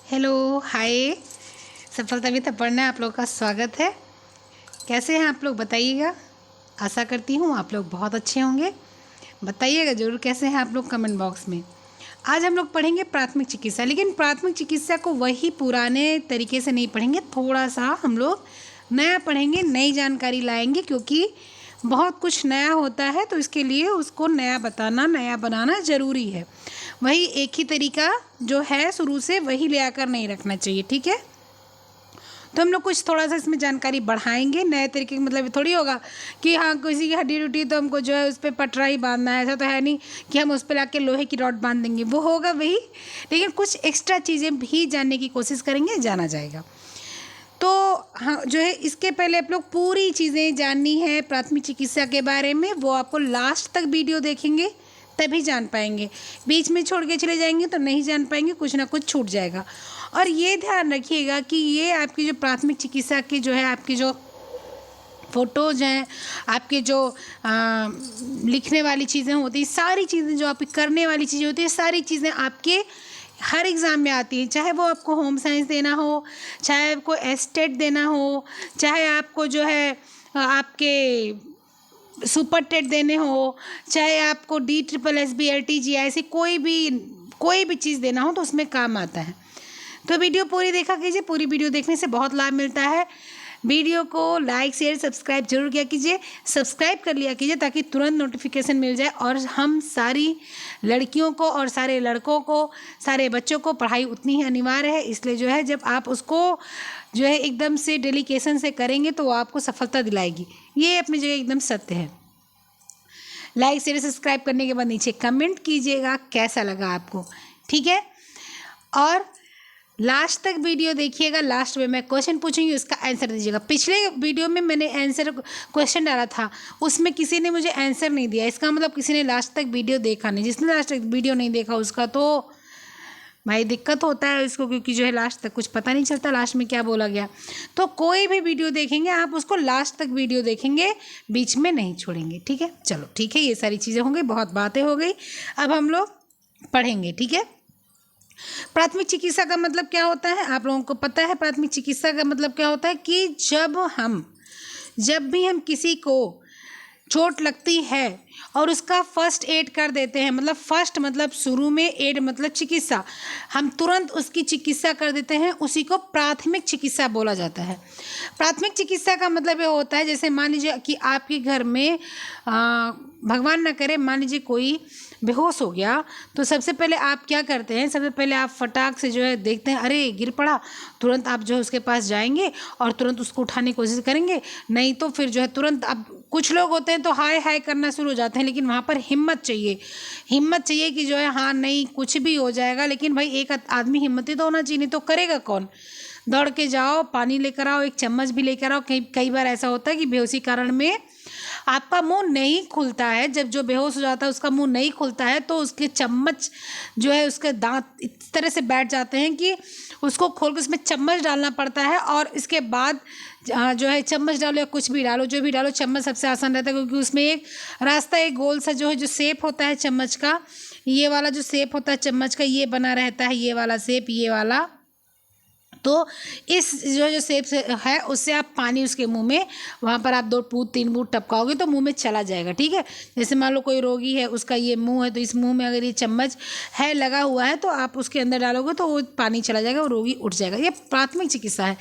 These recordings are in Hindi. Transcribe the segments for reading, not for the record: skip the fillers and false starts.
हेलो, हाय। सफलता विद अपर्णा आप लोग का स्वागत है। कैसे हैं आप लोग बताइएगा। आशा करती हूँ आप लोग बहुत अच्छे होंगे। बताइएगा ज़रूर कैसे हैं आप लोग कमेंट बॉक्स में। आज हम लोग पढ़ेंगे प्राथमिक चिकित्सा, लेकिन प्राथमिक चिकित्सा को वही पुराने तरीके से नहीं पढ़ेंगे, थोड़ा सा हम लोग नया पढ़ेंगे, नई जानकारी लाएंगे, क्योंकि बहुत कुछ नया होता है तो इसके लिए उसको नया बताना, नया बनाना ज़रूरी है। वही एक ही तरीका जो है शुरू से वही ले आकर नहीं रखना चाहिए, ठीक है। तो हम लोग कुछ थोड़ा सा इसमें जानकारी बढ़ाएंगे। नए तरीके का मतलब थोड़ी होगा कि हाँ किसी की हड्डी टूटी तो हमको जो है उस पर पटरा ही बांधना है। ऐसा तो है नहीं कि हम उस पर लाके लोहे की रॉड बांध देंगे, वो होगा वही, लेकिन कुछ एक्स्ट्रा चीज़ें भी जानने की कोशिश करेंगे, जाना जाएगा। तो हाँ जो है इसके पहले आप लोग पूरी चीज़ें जाननी है प्राथमिक चिकित्सा के बारे में, वो आपको लास्ट तक वीडियो देखेंगे तभी जान पाएंगे। बीच में छोड़ के चले जाएंगे तो नहीं जान पाएंगे, कुछ ना कुछ छूट जाएगा। और ये ध्यान रखिएगा कि ये आपकी जो प्राथमिक चिकित्सा की जो है आपकी जो फ़ोटोज़ हैं, आपके जो लिखने वाली चीज़ें होती हैं, सारी चीज़ें जो आपकी करने वाली चीज़ें होती हैं, सारी चीज़ें आपके हर एग्ज़ाम में आती हैं। चाहे वो आपको होम साइंस देना हो, चाहे आपको एस्टेट देना हो, चाहे आपको जो है आपके सुपर टेट देने हो, चाहे आपको DSSS GIC कोई भी चीज़ देना हो तो उसमें काम आता है। तो वीडियो पूरी देखा कीजिए। पूरी वीडियो देखने से बहुत लाभ मिलता है। वीडियो को लाइक शेयर सब्सक्राइब जरूर किया कीजिए, सब्सक्राइब कर लिया कीजिए ताकि तुरंत नोटिफिकेशन मिल जाए। और हम सारी लड़कियों को और सारे लड़कों को, सारे बच्चों को पढ़ाई उतनी ही अनिवार्य है, इसलिए जो है जब आप उसको जो है एकदम से डेडिकेशन से करेंगे तो वो आपको सफलता दिलाएगी। ये अपनी जगह एकदम सत्य है। लाइक शेयर सब्सक्राइब करने के बाद नीचे कमेंट कीजिएगा कैसा लगा आपको, ठीक है। और लास्ट तक वीडियो देखिएगा। लास्ट में मैं क्वेश्चन पूछूंगी, उसका आंसर दीजिएगा। पिछले वीडियो में मैंने आंसर क्वेश्चन डाला था, उसमें किसी ने मुझे आंसर नहीं दिया, इसका मतलब किसी ने लास्ट तक वीडियो देखा नहीं। जिसने लास्ट तक वीडियो नहीं देखा उसका तो भाई दिक्कत होता है इसको, क्योंकि जो है लास्ट तक कुछ पता नहीं चलता लास्ट में क्या बोला गया। तो कोई भी वीडियो देखेंगे आप उसको लास्ट तक वीडियो देखेंगे, बीच में नहीं छोड़ेंगे, ठीक है। चलो ठीक है, ये सारी चीज़ें हो गई, बहुत बातें हो गई। अब हम लोग पढ़ेंगे, ठीक है। प्राथमिक चिकित्सा का मतलब क्या होता है आप लोगों को पता है। प्राथमिक चिकित्सा का मतलब क्या होता है कि जब भी हम किसी को चोट लगती है और उसका फर्स्ट एड कर देते हैं, मतलब फर्स्ट मतलब शुरू में, एड मतलब चिकित्सा, हम तुरंत उसकी चिकित्सा कर देते हैं, उसी को प्राथमिक चिकित्सा बोला जाता है। प्राथमिक चिकित्सा का मतलब ये होता है, जैसे मान लीजिए कि आपके घर में भगवान ना करे मान लीजिए कोई बेहोश हो गया, तो सबसे पहले आप क्या करते हैं, सबसे पहले आप फटाक से जो है देखते हैं अरे गिर पड़ा, तुरंत आप जो है उसके पास जाएंगे और तुरंत उसको उठाने की कोशिश करेंगे। नहीं तो फिर जो है तुरंत, अब कुछ लोग होते हैं तो हाय हाय करना शुरू हो जाते हैं, लेकिन वहाँ पर हिम्मत चाहिए कि जो है हाँ नहीं कुछ भी हो जाएगा, लेकिन भाई एक आदमी हिम्मती तो होना चाहिए, नहीं तो करेगा कौन। दौड़ के जाओ, पानी लेकर आओ, एक चम्मच भी लेकर आओ। कई बार ऐसा होता है कि बेहोशी कारण में आपका मुंह नहीं खुलता है, जब जो बेहोश हो जाता है उसका मुंह नहीं खुलता है तो उसके चम्मच जो है उसके दांत इस तरह से बैठ जाते हैं कि उसको खोल के उसमें चम्मच डालना पड़ता है। और इसके बाद जो है चम्मच डालो या कुछ भी डालो, जो भी डालो, चम्मच सबसे आसान रहता है, क्योंकि उसमें एक रास्ता, एक गोल सा जो है जो शेप होता है चम्मच का, ये वाला जो शेप होता है चम्मच का ये बना रहता है, ये वाला शेप, ये वाला। तो इस जो शेप से है उससे आप पानी उसके मुंह में, वहाँ पर आप 2 बूंद 3 बूंद टपकाओगे तो मुंह में चला जाएगा, ठीक है। जैसे मान लो कोई रोगी है, उसका ये मुंह है, तो इस मुंह में अगर ये चम्मच है लगा हुआ है तो आप उसके अंदर डालोगे तो वो पानी चला जाएगा, वो रोगी उठ जाएगा। ये प्राथमिक चिकित्सा है।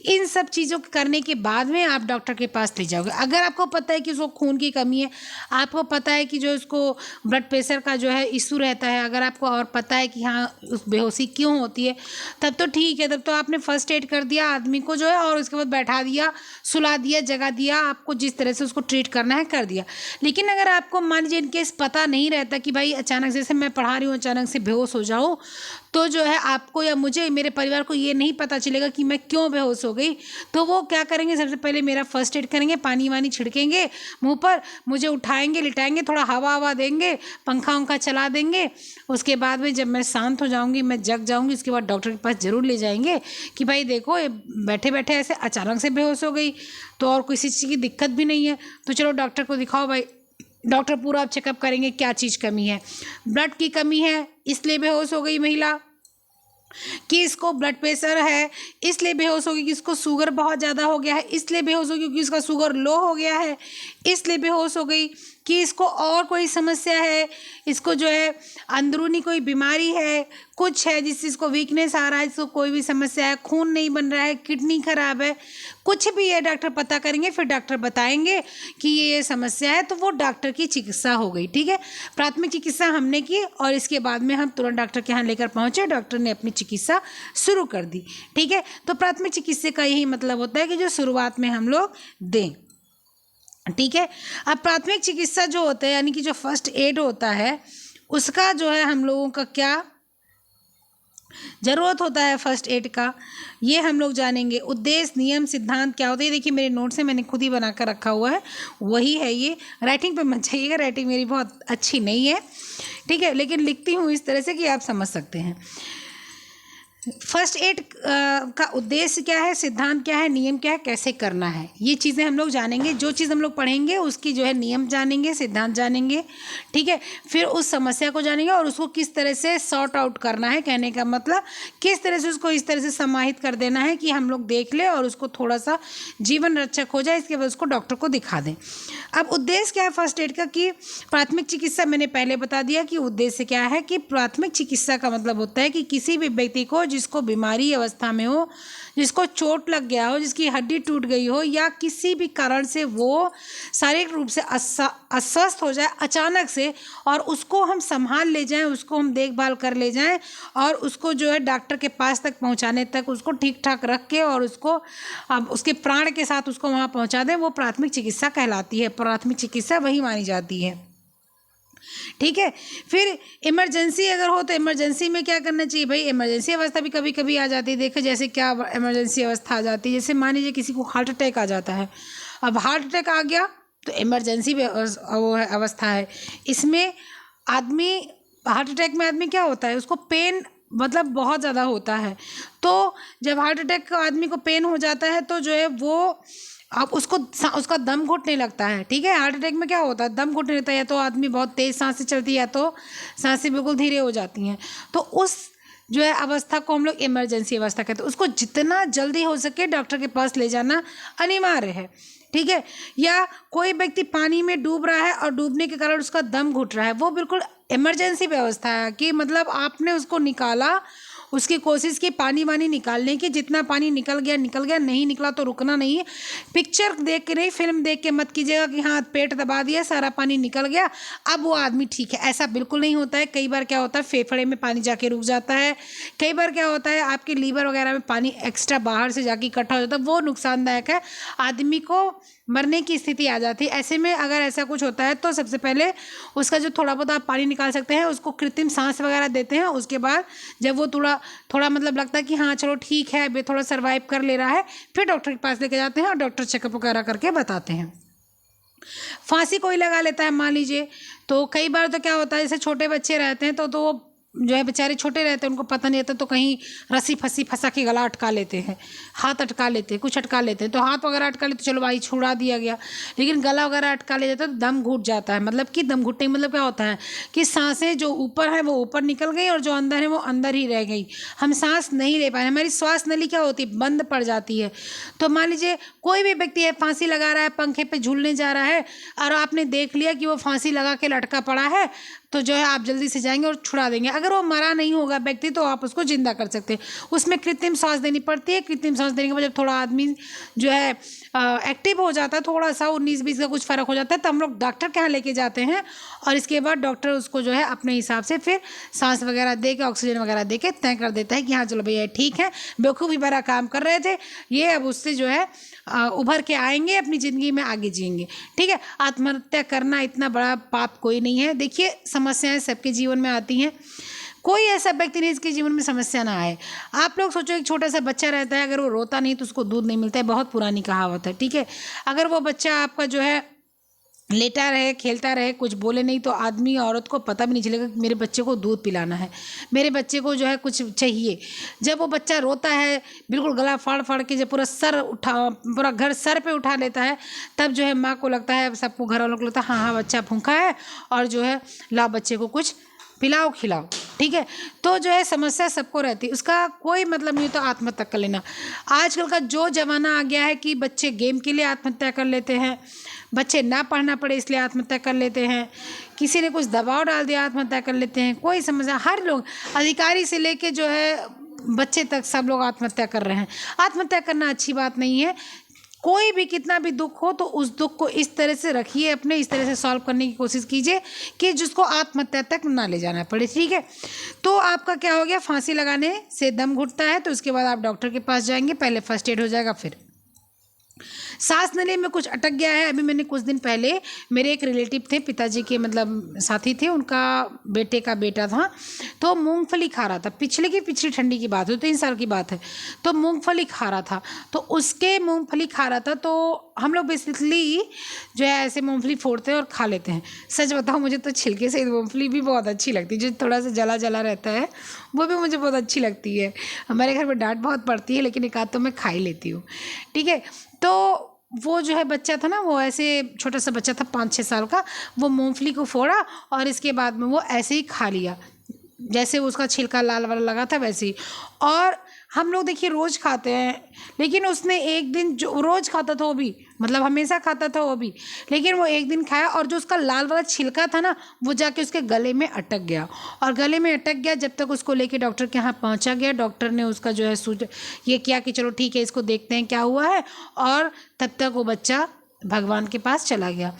इन सब चीज़ों को करने के बाद में आप डॉक्टर के पास ले जाओगे। अगर आपको पता है कि उसको खून की कमी है, आपको पता है कि जो उसको ब्लड प्रेशर का जो है इशू रहता है, अगर आपको और पता है कि हाँ उस बेहोशी क्यों होती है, तब तो ठीक है, तब तो आपने फर्स्ट एड कर दिया आदमी को जो है, और उसके बाद बैठा दिया, सुला दिया, जगा दिया, आपको जिस तरह से उसको ट्रीट करना है कर दिया। लेकिन अगर आपको मान लीजिए इनकेस पता नहीं रहता कि भाई अचानक जैसे मैं पढ़ा रही हूँ अचानक से बेहोश हो जाऊँ, तो जो है आपको या मुझे, मेरे परिवार को ये नहीं पता चलेगा कि मैं क्यों बेहोश हो गई, तो वो क्या करेंगे, सबसे पहले मेरा फर्स्ट एड करेंगे, पानी वानी छिड़केंगे मुंह पर, मुझे उठाएंगे, लिटाएंगे, थोड़ा हवा हवा देंगे, पंखा उंखा चला देंगे। उसके बाद में जब मैं शांत हो जाऊंगी, मैं जग जाऊंगी, उसके बाद डॉक्टर के पास जरूर ले जाएंगे कि भाई देखो ये बैठे बैठे ऐसे अचानक से बेहोश हो गई, तो और किसी चीज़ की दिक्कत भी नहीं है, तो चलो डॉक्टर को दिखाओ भाई। डॉक्टर पूरा चेकअप करेंगे क्या चीज़ कमी है, ब्लड की कमी है इसलिए बेहोश हो गई महिला, कि इसको ब्लड प्रेशर है इसलिए बेहोश होगी, कि इसको शुगर बहुत ज़्यादा हो गया है इसलिए बेहोश होगी, क्योंकि इसका शुगर लो हो गया है इसलिए बेहोश हो गई, कि इसको और कोई समस्या है, इसको जो है अंदरूनी कोई बीमारी है, कुछ है जिससे इसको वीकनेस आ रहा है, इसको कोई भी समस्या है, खून नहीं बन रहा है, किडनी खराब है, कुछ भी है, डॉक्टर पता करेंगे, फिर डॉक्टर बताएंगे कि ये समस्या है, तो वो डॉक्टर की चिकित्सा हो गई। ठीक है, प्राथमिक चिकित्सा हमने की और इसके बाद में हम तुरंत डॉक्टर के यहाँ लेकर पहुँचे, डॉक्टर ने अपनी चिकित्सा शुरू कर दी। ठीक है, तो प्राथमिक चिकित्सा का यही मतलब होता है कि जो शुरुआत में हम लोग दें। ठीक है, अब प्राथमिक चिकित्सा जो होता है यानी कि जो फर्स्ट एड होता है उसका जो है हम लोगों का क्या ज़रूरत होता है फर्स्ट एड का, ये हम लोग जानेंगे। उद्देश्य, नियम, सिद्धांत क्या होते हैं, देखिए मेरे नोट्स से मैंने खुद ही बना कर रखा हुआ है, वही है ये। राइटिंग पे मत जाइएगा, राइटिंग मेरी बहुत अच्छी नहीं है। ठीक है, लेकिन लिखती हूँ इस तरह से कि आप समझ सकते हैं। फर्स्ट एड का उद्देश्य क्या है, सिद्धांत क्या है, नियम क्या है, कैसे करना है, ये चीज़ें हम लोग जानेंगे। जो चीज़ हम लोग पढ़ेंगे उसकी जो है नियम जानेंगे, सिद्धांत जानेंगे। ठीक है, फिर उस समस्या को जानेंगे और उसको किस तरह से सॉर्ट आउट करना है, कहने का मतलब किस तरह से उसको इस तरह से समाहित कर देना है कि हम लोग देख ले और उसको थोड़ा सा जीवन रक्षक हो जाए, इसके बाद उसको डॉक्टर को दिखा दें। अब उद्देश्य क्या है फर्स्ट एड का, कि प्राथमिक चिकित्सा मैंने पहले बता दिया कि उद्देश्य क्या है, कि प्राथमिक चिकित्सा का मतलब होता है कि किसी भी व्यक्ति को जिसको बीमारी अवस्था में हो, जिसको चोट लग गया हो, जिसकी हड्डी टूट गई हो या किसी भी कारण से वो शारीरिक रूप से अस्वस्थ हो जाए अचानक से, और उसको हम संभाल ले जाएं, उसको हम देखभाल कर ले जाएं और उसको जो है डॉक्टर के पास तक पहुंचाने तक उसको ठीक ठाक रख के और उसको उसके प्राण के साथ उसको वहां पहुंचा दें, वो प्राथमिक चिकित्सा कहलाती है। प्राथमिक चिकित्सा वही मानी जाती है। ठीक है, फिर इमरजेंसी अगर हो तो इमरजेंसी में क्या करना चाहिए भाई, इमरजेंसी अवस्था भी कभी कभी आ जाती है। देखो जैसे क्या इमरजेंसी अवस्था आ जाती है, जैसे मान लीजिए किसी को हार्ट अटैक आ जाता है। अब हार्ट अटैक आ गया तो इमरजेंसी अवस्था है। इसमें आदमी हार्ट अटैक में आदमी क्या होता है, उसको पेन मतलब बहुत ज़्यादा होता है। तो जब हार्ट अटैक आदमी को पेन हो जाता है तो जो है वो अब उसका दम घुटने लगता है। ठीक है, हार्ट अटैक में क्या होता है, दम घुटने लगता है, या तो आदमी बहुत तेज़ सांसें चलती है या तो सांसें बिल्कुल धीरे हो जाती हैं। तो उस जो है अवस्था को हम लोग इमरजेंसी अवस्था कहते हैं। उसको जितना जल्दी हो सके डॉक्टर के पास ले जाना अनिवार्य है। ठीक है, या कोई व्यक्ति पानी में डूब रहा है और डूबने के कारण उसका दम घुट रहा है, वो बिल्कुल इमरजेंसी व्यवस्था है कि मतलब आपने उसको निकाला, उसकी कोशिश की पानी वानी निकालने की, जितना पानी निकल गया, नहीं निकला तो रुकना नहीं है। पिक्चर देख के नहीं, फिल्म देख के मत कीजिएगा कि हाँ पेट दबा दिया, सारा पानी निकल गया, अब वो आदमी ठीक है, ऐसा बिल्कुल नहीं होता है। कई बार क्या होता है फेफड़े में पानी जाके रुक जाता है, कई बार क्या होता है आपके लीवर वगैरह में पानी एक्स्ट्रा बाहर से जाके इकट्ठा हो जाता है, वो नुकसानदायक है, आदमी को मरने की स्थिति आ जाती है। ऐसे में अगर ऐसा कुछ होता है तो सबसे पहले उसका जो थोड़ा बहुत आप पानी निकाल सकते हैं, उसको कृत्रिम सांस वगैरह देते हैं। उसके बाद जब वो थोड़ा मतलब लगता है कि हाँ चलो ठीक है, अभी थोड़ा सर्वाइव कर ले रहा है, फिर डॉक्टर के पास लेके जाते हैं और डॉक्टर चेकअप वगैरह करके बताते हैं। फांसी कोई लगा लेता है मान लीजिए, तो कई बार तो क्या होता है जैसे छोटे बच्चे रहते हैं तो जो है बेचारे छोटे रहते हैं, उनको पता नहीं रहता, तो कहीं रस्सी फंसी फंसा के गला अटका लेते हैं, हाथ अटका लेते हैं, कुछ अटका लेते हैं। तो हाथ वगैरह अटका लेते चलो भाई छुड़ा दिया गया, लेकिन गला वगैरह अटका ले जाता है तो दम घुट जाता है। मतलब कि दम घुटने मतलब क्या होता है कि सांसें जो ऊपर है वो ऊपर निकल गई और जो अंदर है वो अंदर ही रह गई, हम सांस नहीं ले पाए, हमारी श्वास नली क्या होती है बंद पड़ जाती है। तो मान लीजिए कोई भी व्यक्ति है फांसी लगा रहा है, पंखे पर झूलने जा रहा है और आपने देख लिया कि वो फांसी लगा के लटका पड़ा है, तो जो है आप जल्दी से जाएंगे और छुड़ा देंगे। अगर वो मरा नहीं होगा व्यक्ति तो आप उसको जिंदा कर सकते हैं। उसमें कृत्रिम सांस देनी पड़ती है। कृत्रिम सांस देने के बाद जब थोड़ा आदमी जो है एक्टिव हो जाता है, थोड़ा सा 19-20 का कुछ फ़र्क हो जाता है, तो हम लोग डॉक्टर के यहाँ लेके जाते हैं और इसके बाद डॉक्टर उसको जो है अपने हिसाब से फिर सांस वगैरह दे के ऑक्सीजन वगैरह दे के तय कर देता है कि हाँ चलो भैया ठीक है, बेवकूफ़ी भरा काम कर रहे थे ये, अब उससे जो है उभर के आएंगे, अपनी ज़िंदगी में आगे जिएंगे। ठीक है, आत्महत्या करना इतना बड़ा पाप कोई नहीं है। देखिए समस्याएं सबके जीवन में आती हैं, कोई ऐसा व्यक्ति नहीं जिसके जीवन में समस्या ना आए। आप लोग सोचो एक छोटा सा बच्चा रहता है, अगर वो रोता नहीं तो उसको दूध नहीं मिलता है, बहुत पुरानी कहावत है। ठीक है, अगर वो बच्चा आपका जो है लेटा रहे, खेलता रहे, कुछ बोले नहीं, तो आदमी औरत को पता भी नहीं चलेगा कि मेरे बच्चे को दूध पिलाना है, मेरे बच्चे को जो है कुछ चाहिए। जब वो बच्चा रोता है बिल्कुल गला फाड़ फाड़ के, जब पूरा घर सर पे उठा लेता है, तब जो है माँ को लगता है, सबको घर वालों को लगता है हाँ हाँ बच्चा भूखा है और जो है लाओ बच्चे को कुछ पिलाओ खिलाओ। ठीक है। तो जो है समस्या सबको रहती है, उसका कोई मतलब नहीं तो आत्महत्या कर लेना। आजकल का जो ज़माना आ गया है कि बच्चे गेम के लिए आत्महत्या कर लेते हैं, बच्चे ना पढ़ना पड़े इसलिए आत्महत्या कर लेते हैं, किसी ने कुछ दबाव डाल दिया आत्महत्या कर लेते हैं। कोई समस्या, हर लोग अधिकारी से लेके जो है बच्चे तक सब लोग आत्महत्या कर रहे हैं। आत्महत्या करना अच्छी बात नहीं है। कोई भी कितना भी दुख हो तो उस दुख को इस तरह से रखिए, अपने इस तरह से सॉल्व करने की कोशिश कीजिए कि जिसको आत्महत्या तक ना ले जाना पड़े, ठीक है। तो आपका क्या हो गया, फांसी लगाने से दम घुटता है तो उसके बाद आप डॉक्टर के पास जाएंगे, पहले फर्स्ट एड हो जाएगा। फिर सांस नली में कुछ अटक गया है। अभी मैंने कुछ दिन पहले, मेरे एक रिलेटिव थे, पिताजी के मतलब साथी थे, उनका बेटे का बेटा था, तो मूंगफली खा रहा था। पिछली ठंडी की बात है, 3 साल की बात है। तो मूंगफली खा रहा था, तो उसके मूंगफली खा रहा था, तो हम लोग बेसिकली जो है ऐसे मूंगफली फोड़ते हैं और खा लेते हैं। सच बताओ, मुझे तो छिलके से मूंगफली भी बहुत अच्छी लगती है, जो थोड़ा सा जला जला रहता है वो भी मुझे बहुत अच्छी लगती है। हमारे घर में डांट बहुत पड़ती है, लेकिन एक आध तो मैं खा ही लेती हूँ, ठीक है। तो वो जो है बच्चा था ना, वो ऐसे छोटा सा बच्चा था 5-6 साल का, वो मूंगफली को फोड़ा और इसके बाद में वो ऐसे ही खा लिया, जैसे उसका छिलका लाल वाला लगा था वैसे ही। और हम लोग देखिए रोज़ खाते हैं, लेकिन उसने एक दिन, जो रोज़ खाता था वो भी, मतलब हमेशा खाता था वो भी, लेकिन वो एक दिन खाया और जो उसका लाल वाला छिलका था ना, वो जाके उसके गले में अटक गया। और गले में अटक गया, जब तक उसको लेके डॉक्टर के यहाँ पहुँचा गया, डॉक्टर ने उसका जो है ये किया कि चलो ठीक है, इसको देखते हैं क्या हुआ है, और तब तक वो बच्चा भगवान के पास चला गया।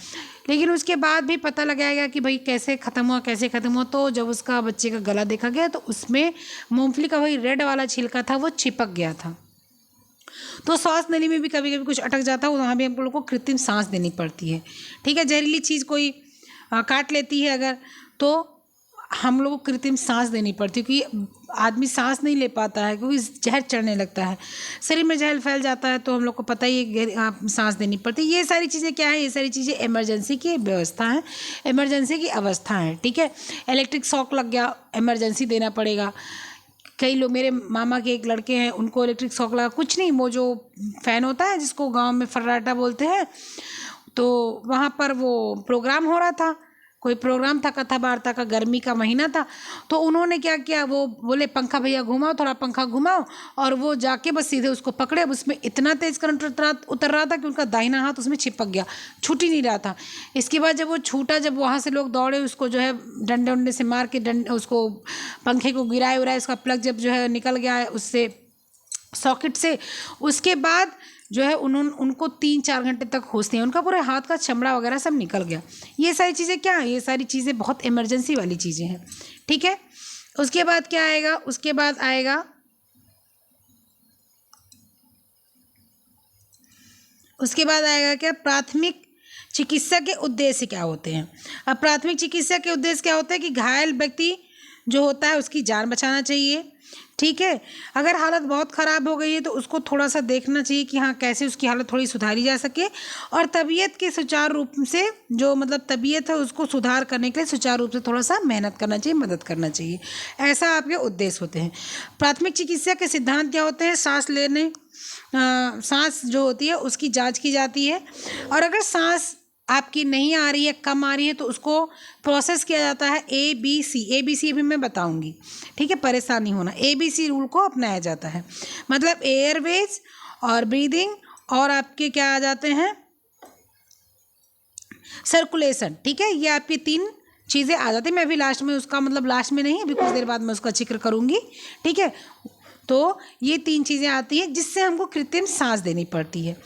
लेकिन उसके बाद भी पता लगाया गया कि भाई कैसे ख़त्म हुआ। तो जब उसका बच्चे का गला देखा गया तो उसमें मूंगफली का वही रेड वाला छिलका था, वो चिपक गया था। तो सांस नली में भी कभी कभी कुछ अटक जाता है, वहाँ भी हम लोग को कृत्रिम सांस देनी पड़ती है, ठीक है। जहरीली चीज़ कोई काट लेती है अगर, तो हम लोग को कृत्रिम सांस देनी पड़ती है, क्योंकि आदमी सांस नहीं ले पाता है, क्योंकि जहर चढ़ने लगता है, शरीर में जहर फैल जाता है, तो हम लोग को पता ही है सांस देनी पड़ती है। ये सारी चीज़ें क्या है, ये सारी चीज़ें इमरजेंसी की व्यवस्था है, इमरजेंसी की अवस्था है, ठीक है। इलेक्ट्रिक शॉक लग गया, इमरजेंसी देना पड़ेगा। कई लोग, मेरे मामा के एक लड़के हैं, उनको इलेक्ट्रिक शॉक लगा, कुछ नहीं, वो जो फ़ैन होता है जिसको गाँव में फर्राटा बोलते हैं, तो वहाँ पर वो प्रोग्राम हो रहा था, कोई प्रोग्राम था, कथा वार्ता का, गर्मी का महीना था। तो उन्होंने क्या किया, वो बोले पंखा भैया घुमाओ, थोड़ा पंखा घुमाओ, और वो जाके बस सीधे उसको पकड़े। अब उसमें इतना तेज़ करंट उतर रहा था कि उनका दाहिना हाथ उसमें चिपक गया, छूट ही नहीं रहा था। इसके बाद जब वो छूटा, जब वहाँ से लोग दौड़े, उसको जो है डंडे उंडे से मार के उसको पंखे को गिराए उराए, उसका प्लग जब जो है निकल गया है उससे, सॉकेट से, उसके बाद जो है उनको 3-4 घंटे तक होश नहीं, उनका पूरे हाथ का चमड़ा वगैरह सब निकल गया। ये सारी चीज़ें क्या हैं, ये सारी चीज़ें बहुत इमरजेंसी वाली चीज़ें हैं, ठीक है। उसके बाद क्या आएगा, उसके बाद आएगा क्या, प्राथमिक चिकित्सा के उद्देश्य क्या होते हैं। अब प्राथमिक चिकित्सा के उद्देश्य क्या होता है कि घायल व्यक्ति जो होता है उसकी जान बचाना चाहिए, ठीक है। अगर हालत बहुत ख़राब हो गई है तो उसको थोड़ा सा देखना चाहिए कि हाँ कैसे उसकी हालत थोड़ी सुधारी जा सके, और तबीयत के सुचारू रूप से, जो मतलब तबीयत है उसको सुधार करने के लिए सुचारू रूप से थोड़ा सा मेहनत करना चाहिए, मदद करना चाहिए। ऐसा आपके उद्देश्य होते हैं। प्राथमिक चिकित्सा के सिद्धांत क्या होते हैं, सांस जो होती है उसकी जाँच की जाती है, और अगर सांस आपकी नहीं आ रही है, कम आ रही है, तो उसको प्रोसेस किया जाता है ABC भी मैं बताऊंगी, ठीक है, परेशान नहीं होना। ABC रूल को अपनाया जाता है, मतलब एयरवेज और ब्रीदिंग और आपके क्या आ जाते हैं, सर्कुलेशन, ठीक है। ये आपकी 3 चीज़ें आ जाती हैं। मैं अभी लास्ट में उसका मतलब, लास्ट में नहीं, अभी कुछ देर बाद मैं उसका जिक्र करूँगी, ठीक है। तो ये 3 चीज़ें आती हैं जिससे हमको कृत्रिम सांस देनी पड़ती है।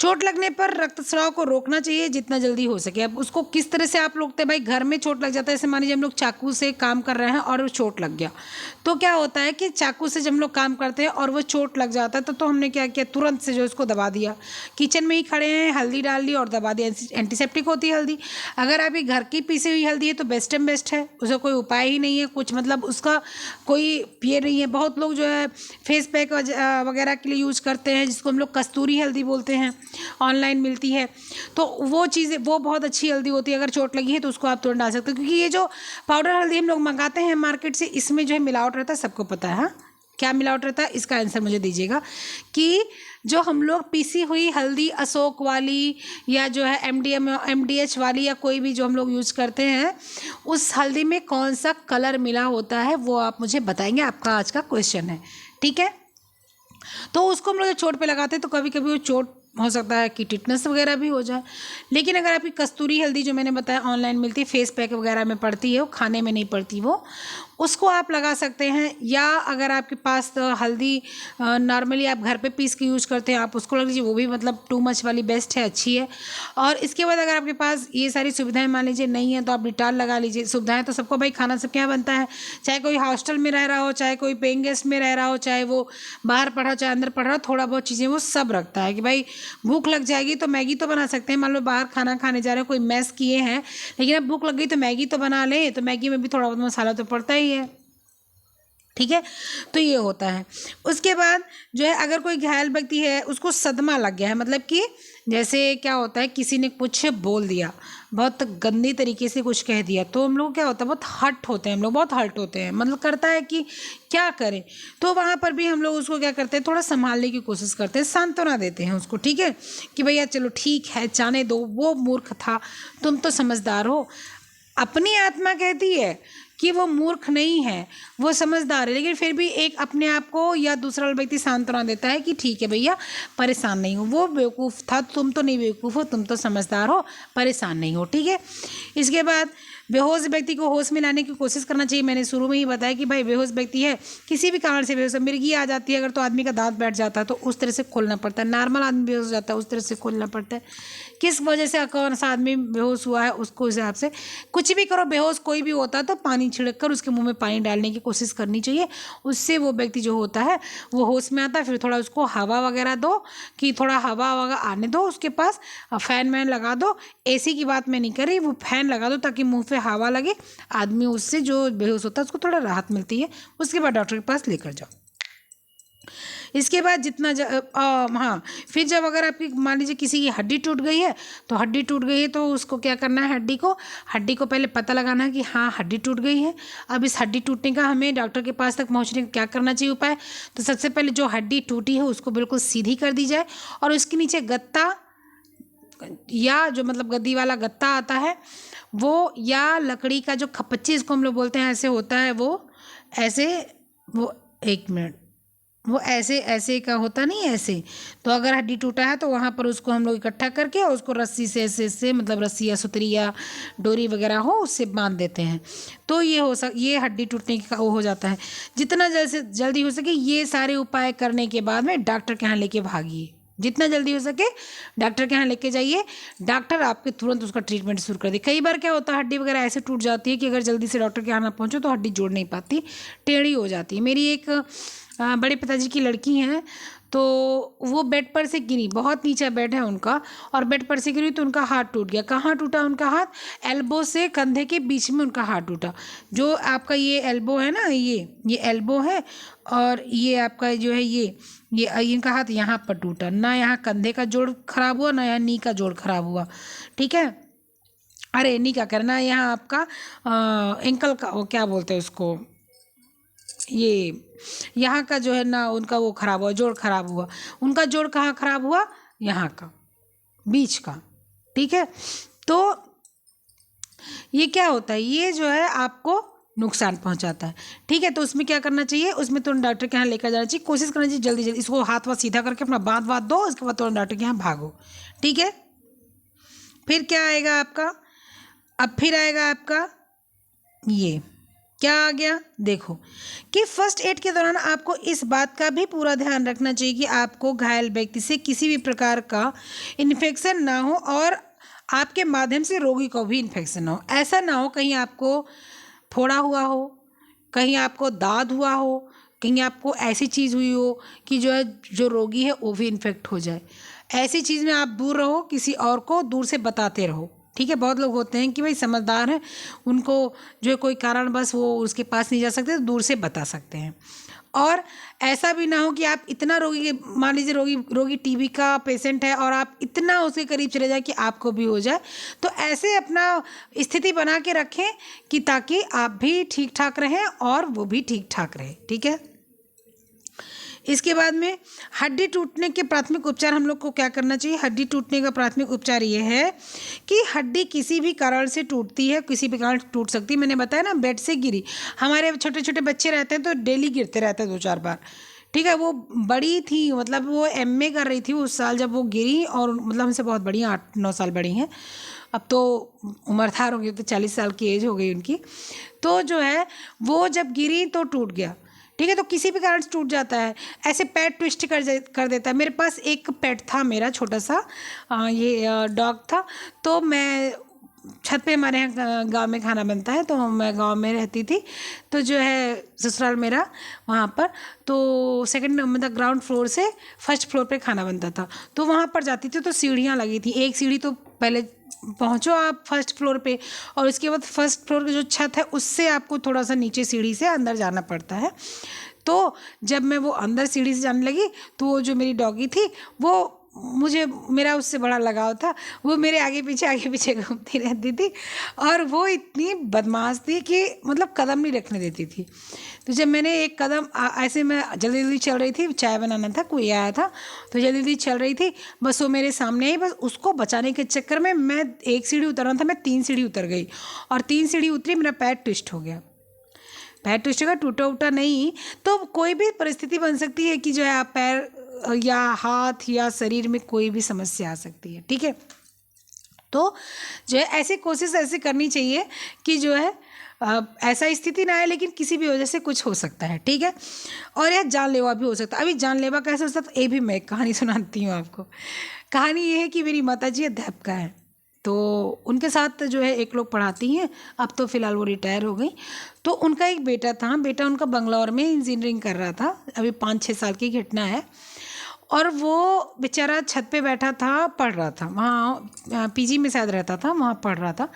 चोट लगने पर रक्तस्राव को रोकना चाहिए जितना जल्दी हो सके। अब उसको किस तरह से आप रोकते हैं, भाई घर में चोट लग जाता है, जैसे मान लीजिए हम लोग चाकू से काम कर रहे हैं और वो चोट लग गया, तो क्या होता है कि चाकू से जब हम लोग काम करते हैं और वो चोट लग जाता है, तो हमने क्या किया, तुरंत से जो उसको दबा दिया, किचन में ही खड़े हैं, हल्दी डाल दी और दबा दिया। एंटीसेप्टिक होती है हल्दी। अगर आपकी घर की पीसी हुई हल्दी है तो बेस्ट एंड बेस्ट है, उसका कोई उपाय ही नहीं है, कुछ मतलब उसका कोई ये नहीं है। बहुत लोग जो है फेस पैक वगैरह के लिए यूज़ करते हैं, जिसको हम लोग कस्तूरी हल्दी बोलते हैं, ऑनलाइन मिलती है, तो वो चीज़ें, वो बहुत अच्छी हल्दी होती है। अगर चोट लगी है तो उसको आप तुरंत डाल सकते हो, क्योंकि ये जो पाउडर हल्दी हम लोग मंगाते हैं मार्केट से, इसमें जो है मिलावट रहता है, सबको पता है, हाँ, क्या मिलावट रहता है, इसका आंसर मुझे दीजिएगा। कि जो हम लोग पीसी हुई हल्दी अशोक वाली या जो है MDH वाली या कोई भी जो हम लोग यूज़ करते हैं, उस हल्दी में कौन सा कलर मिला होता है वो आप मुझे बताएंगे, आपका आज का क्वेश्चन है। ठीक है, तो उसको हम लोग जब चोट पे लगाते हैं तो कभी कभी वो चोट हो सकता है कि टिटनेस वगैरह भी हो जाए। लेकिन अगर आपकी कस्तूरी हल्दी जो मैंने बताया ऑनलाइन मिलती है, फेस पैक वगैरह में पड़ती है, वो खाने में नहीं पड़ती, वो उसको आप लगा सकते हैं। या अगर आपके पास तो हल्दी नॉर्मली आप घर पे पीस के यूज़ करते हैं, आप उसको लग लीजिए, वो भी मतलब टू मच वाली बेस्ट है, अच्छी है। और इसके बाद अगर आपके पास ये सारी सुविधाएं मान लीजिए नहीं है तो आप डिटॉल लगा लीजिए। सुविधाएं तो सबको, भाई खाना सबके यहाँ बनता है, चाहे कोई हॉस्टल में रह रहा हो, चाहे कोई पेइंग गेस्ट में रह रहा हो, चाहे वो बाहर पढ़ा हो, चाहे अंदर पढ़ रहा हो, थोड़ा बहुत चीज़ें वो सब रखता है कि भाई भूख लग जाएगी तो मैगी तो बना सकते हैं। मान लो बाहर खाना खाने जा रहे हैं, कोई मैस किए हैं, लेकिन अब भूख लग गई तो मैगी तो बना लें, तो मैगी में भी थोड़ा बहुत मसाला तो पड़ता ही है। ठीक है, तो ये होता है। उसके बाद जो है अगर कोई घायल व्यक्ति है, उसको सदमा लग गया है, मतलब कि जैसे क्या होता है, किसी ने कुछ बोल दिया, बहुत गंदी तरीके से कुछ कह दिया, तो हम लोग क्या होता है, बहुत हर्ट होते हैं, हम लोग बहुत हर्ट होते हैं, मतलब करता है कि क्या करें। तो वहाँ पर भी हम लोग उसको क्या करते हैं, थोड़ा संभालने की कोशिश करते हैं, सांत्वना देते हैं उसको। ठीक है, कि भैया चलो ठीक है, जाने दो, वो मूर्ख था, तुम तो समझदार हो। अपनी आत्मा कहती है कि वो मूर्ख नहीं है, वो समझदार है, लेकिन फिर भी एक अपने आप को या दूसरा व्यक्ति सांत्वना देता है कि ठीक है भैया, परेशान नहीं हो, वो बेवकूफ़ था, तुम तो नहीं बेवकूफ़ हो, तुम तो समझदार हो, परेशान नहीं हो। ठीक है, इसके बाद बेहोश व्यक्ति को होश में लाने की कोशिश करना चाहिए। मैंने शुरू में ही बताया कि भाई बेहोश व्यक्ति है, किसी भी कारण से बेहोश है, मिर्गी आ जाती है अगर, तो आदमी का दांत बैठ जाता है तो उस तरह से खोलना पड़ता है। नॉर्मल आदमी बेहोश हो जाता है उस तरह से खोलना पड़ता है। किस वजह से कौन सा आदमी बेहोश हुआ है उसको हिसाब से कुछ भी करो। बेहोश कोई भी होता है तो पानी छिड़क कर उसके मुंह में पानी डालने की कोशिश करनी चाहिए, उससे वो व्यक्ति जो होता है वो होश में आता है। फिर थोड़ा उसको हवा वगैरह दो, कि थोड़ा हवा वगैरह आने दो उसके पास, फैन वैन लगा दो। एसी की बात मैं नहीं कर रही, वो फैन लगा दो ताकि मुंह पे हवा लगे, आदमी उससे जो बेहोश होता है उसको थोड़ा राहत मिलती है। उसके बाद डॉक्टर के पास लेकर जाओ। इसके बाद जितना हाँ, फिर जब अगर आपकी मान लीजिए किसी की हड्डी टूट गई है, तो हड्डी टूट गई है तो उसको क्या करना है, हड्डी को पहले पता लगाना है कि हाँ हड्डी टूट गई है। अब इस हड्डी टूटने का हमें डॉक्टर के पास तक पहुंचने का क्या करना चाहिए उपाय। तो सबसे पहले जो हड्डी टूटी है उसको बिल्कुल सीधी कर दी जाए, और उसके नीचे गत्ता या जो मतलब गद्दी वाला गत्ता आता है वो, या लकड़ी का जो खपच्ची इसको हम लोग बोलते हैं, ऐसे होता है वो, ऐसे वो, एक मिनट, वो ऐसे ऐसे का होता नहीं ऐसे। तो अगर हड्डी टूटा है तो वहाँ पर उसको हम लोग इकट्ठा करके और उसको रस्सी से ऐसे मतलब रस्सी या सुतरी या डोरी वगैरह हो उससे बांध देते हैं। तो ये हड्डी टूटने का वो हो जाता है। जितना जल्द से जल्दी हो सके ये सारे उपाय करने के बाद में डॉक्टर के यहाँ लेके भागिए, जितना जल्दी हो सके डॉक्टर के यहाँ लेके जाइए। डॉक्टर आपके तुरंत उसका ट्रीटमेंट शुरू कर दे। कई बार क्या होता है, हड्डी वगैरह ऐसे टूट जाती है कि अगर जल्दी से डॉक्टर के यहाँ ना पहुँचो तो हड्डी जोड़ नहीं पाती, टेढ़ी हो जाती है। मेरी एक बड़े पिताजी की लड़की हैं, तो वो बेड पर से गिरी, बहुत नीचा बेड है उनका, और बेड पर से गिरी तो उनका हाथ टूट गया। कहाँ टूटा उनका हाथ, एल्बो से कंधे के बीच में उनका हाथ टूटा। जो आपका ये एल्बो है ना, ये एल्बो है, और ये आपका जो है ये इनका हाथ यहाँ पर टूटा। ना यहाँ कंधे का जोड़ खराब हुआ, ना यहाँ नी का जोड़ खराब हुआ। ठीक है, अरे नी का करना, यहाँ आपका एंकल का वो क्या बोलते हैं उसको, ये यहाँ का जो है ना उनका वो खराब हुआ, जोड़ खराब हुआ। उनका जोड़ कहाँ खराब हुआ, यहाँ का, बीच का। ठीक है, तो ये क्या होता है, ये जो है आपको नुकसान पहुंचाता है। ठीक है, तो उसमें क्या करना चाहिए, उसमें तुरंत डॉक्टर के यहाँ लेकर जाना चाहिए। कोशिश करना चाहिए जल्दी जल्दी इसको हाथ वाथ सीधा करके अपना बात दो, उसके बाद तुरंत डॉक्टर के यहाँ भागो। ठीक है, फिर क्या आएगा आपका, अब फिर आएगा आपका ये क्या आ गया, देखो कि फर्स्ट एड के दौरान आपको इस बात का भी पूरा ध्यान रखना चाहिए कि आपको घायल व्यक्ति से किसी भी प्रकार का इन्फेक्शन ना हो और आपके माध्यम से रोगी को भी इन्फेक्शन ना हो। ऐसा ना हो कहीं आपको फोड़ा हुआ हो, कहीं आपको दाद हुआ हो, कहीं आपको ऐसी चीज़ हुई हो कि जो रोगी है वो भी इन्फेक्ट हो जाए। ऐसी चीज़ में आप दूर रहो, किसी और को दूर से बताते रहो। ठीक है, बहुत लोग होते हैं कि भाई समझदार हैं, उनको जो है कोई कारण बस वो उसके पास नहीं जा सकते तो दूर से बता सकते हैं। और ऐसा भी ना हो कि आप इतना रोगी, मान लीजिए रोगी टीबी का पेशेंट है और आप इतना उसके करीब चले जाए कि आपको भी हो जाए। तो ऐसे अपना स्थिति बना के रखें कि ताकि आप भी ठीक ठाक रहें और वो भी ठीक ठाक रहे। ठीक है, इसके बाद में हड्डी टूटने के प्राथमिक उपचार हम लोग को क्या करना चाहिए। हड्डी टूटने का प्राथमिक उपचार ये है कि हड्डी किसी भी कारण से टूटती है, किसी भी कारण टूट सकती है। मैंने बताया ना, बेड से गिरी, हमारे छोटे छोटे बच्चे रहते हैं तो डेली गिरते रहते हैं 2-4 बार, ठीक है। वो बड़ी थी, मतलब वो एमए कर रही थी उस साल जब वो गिरी, और मतलब हमसे बहुत बड़ी हैं, 8-9 साल बड़ी हैं। अब तो उम्रदार हो गई, तो 40 साल की एज हो गई उनकी। तो जो है वो जब गिरी तो टूट गया, ठीक है। तो किसी भी कारण से टूट जाता है, ऐसे पैर ट्विस्ट कर देता है। मेरे पास एक पेट था मेरा छोटा सा, ये डॉग था। तो मैं छत पे, हमारे यहाँ गांव में खाना बनता है, तो मैं गांव में रहती थी। तो जो है ससुराल मेरा वहाँ पर, तो सेकंड मतलब ग्राउंड फ्लोर से फर्स्ट फ्लोर पे खाना बनता था। तो वहाँ पर जाती थी तो सीढ़ियाँ लगी थी, एक सीढ़ी तो पहले पहुँचो आप फर्स्ट फ्लोर पे, और उसके बाद फर्स्ट फ्लोर की जो छत है उससे आपको थोड़ा सा नीचे सीढ़ी से अंदर जाना पड़ता है। तो जब मैं वो अंदर सीढ़ी से जाने लगी तो वो जो मेरी डॉगी थी वो, मुझे मेरा उससे बड़ा लगाव था, वो मेरे आगे पीछे घूमती रहती थी, और वो इतनी बदमाश थी कि मतलब कदम नहीं रखने देती थी। तो जब मैंने एक कदम ऐसे, मैं जल्दी जल्दी चल रही थी, चाय बनाना था, कोई आया था, तो जल्दी जल्दी चल रही थी, बस वो मेरे सामने आई, बस उसको बचाने के चक्कर में मैं एक सीढ़ी उतरना था, मैं 3 सीढ़ी उतर गई, और 3 सीढ़ी उतरी, मेरा पैर ट्विस्ट हो गया। पैर ट्विस्ट का टूटा उटा नहीं, तो कोई भी परिस्थिति बन सकती है कि जो है आप पैर या हाथ या शरीर में कोई भी समस्या आ सकती है, ठीक है। तो जो है ऐसी कोशिश ऐसे करनी चाहिए कि जो है ऐसा स्थिति ना आए, लेकिन किसी भी वजह से कुछ हो सकता है, ठीक है। और यह जानलेवा भी हो सकता है। अभी जानलेवा कैसे हो सकता है, ये भी मैं एक कहानी सुनाती हूँ आपको। कहानी ये है कि मेरी माताजी अध्यापिका है, तो उनके साथ जो है एक लोग पढ़ाती हैं, अब तो फ़िलहाल वो रिटायर हो गई। तो उनका एक बेटा था, बेटा उनका बंगलौर में इंजीनियरिंग कर रहा था, अभी 5-6 साल की घटना है। और वो बेचारा छत पे बैठा था, पढ़ रहा था, वहाँ पीजी में शायद रहता था, वहाँ पढ़ रहा था।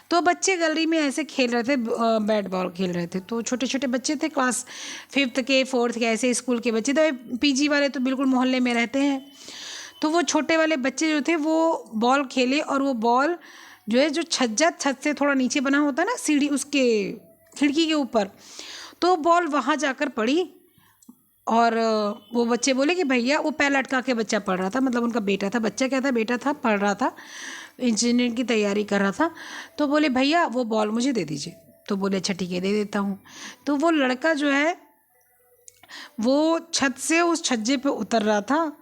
तो बच्चे गैलरी में ऐसे खेल रहे थे, बैट बॉल खेल रहे थे। तो छोटे छोटे बच्चे थे, क्लास 5th के 4th के, ऐसे स्कूल के बच्चे। तो पीजी वाले तो बिल्कुल मोहल्ले में रहते हैं। तो वो छोटे वाले बच्चे जो थे वो बॉल खेले, और वो बॉल जो है, जो छत से थोड़ा नीचे बना होता है ना सीढ़ी, उसके खिड़की के ऊपर, तो बॉल वहाँ जाकर पड़ी। और वो बच्चे बोले कि भैया, वो पैर लटका के बच्चा पढ़ रहा था, मतलब उनका बेटा था, बच्चा क्या था, बेटा था, पढ़ रहा था, इंजीनियरिंग की तैयारी कर रहा था। तो बोले भैया वो बॉल मुझे दे दीजिए। तो बोले अच्छा ठीक है, दे देता हूँ। तो वो लड़का जो है वो छत से उस छज्जे पे उतर रहा था,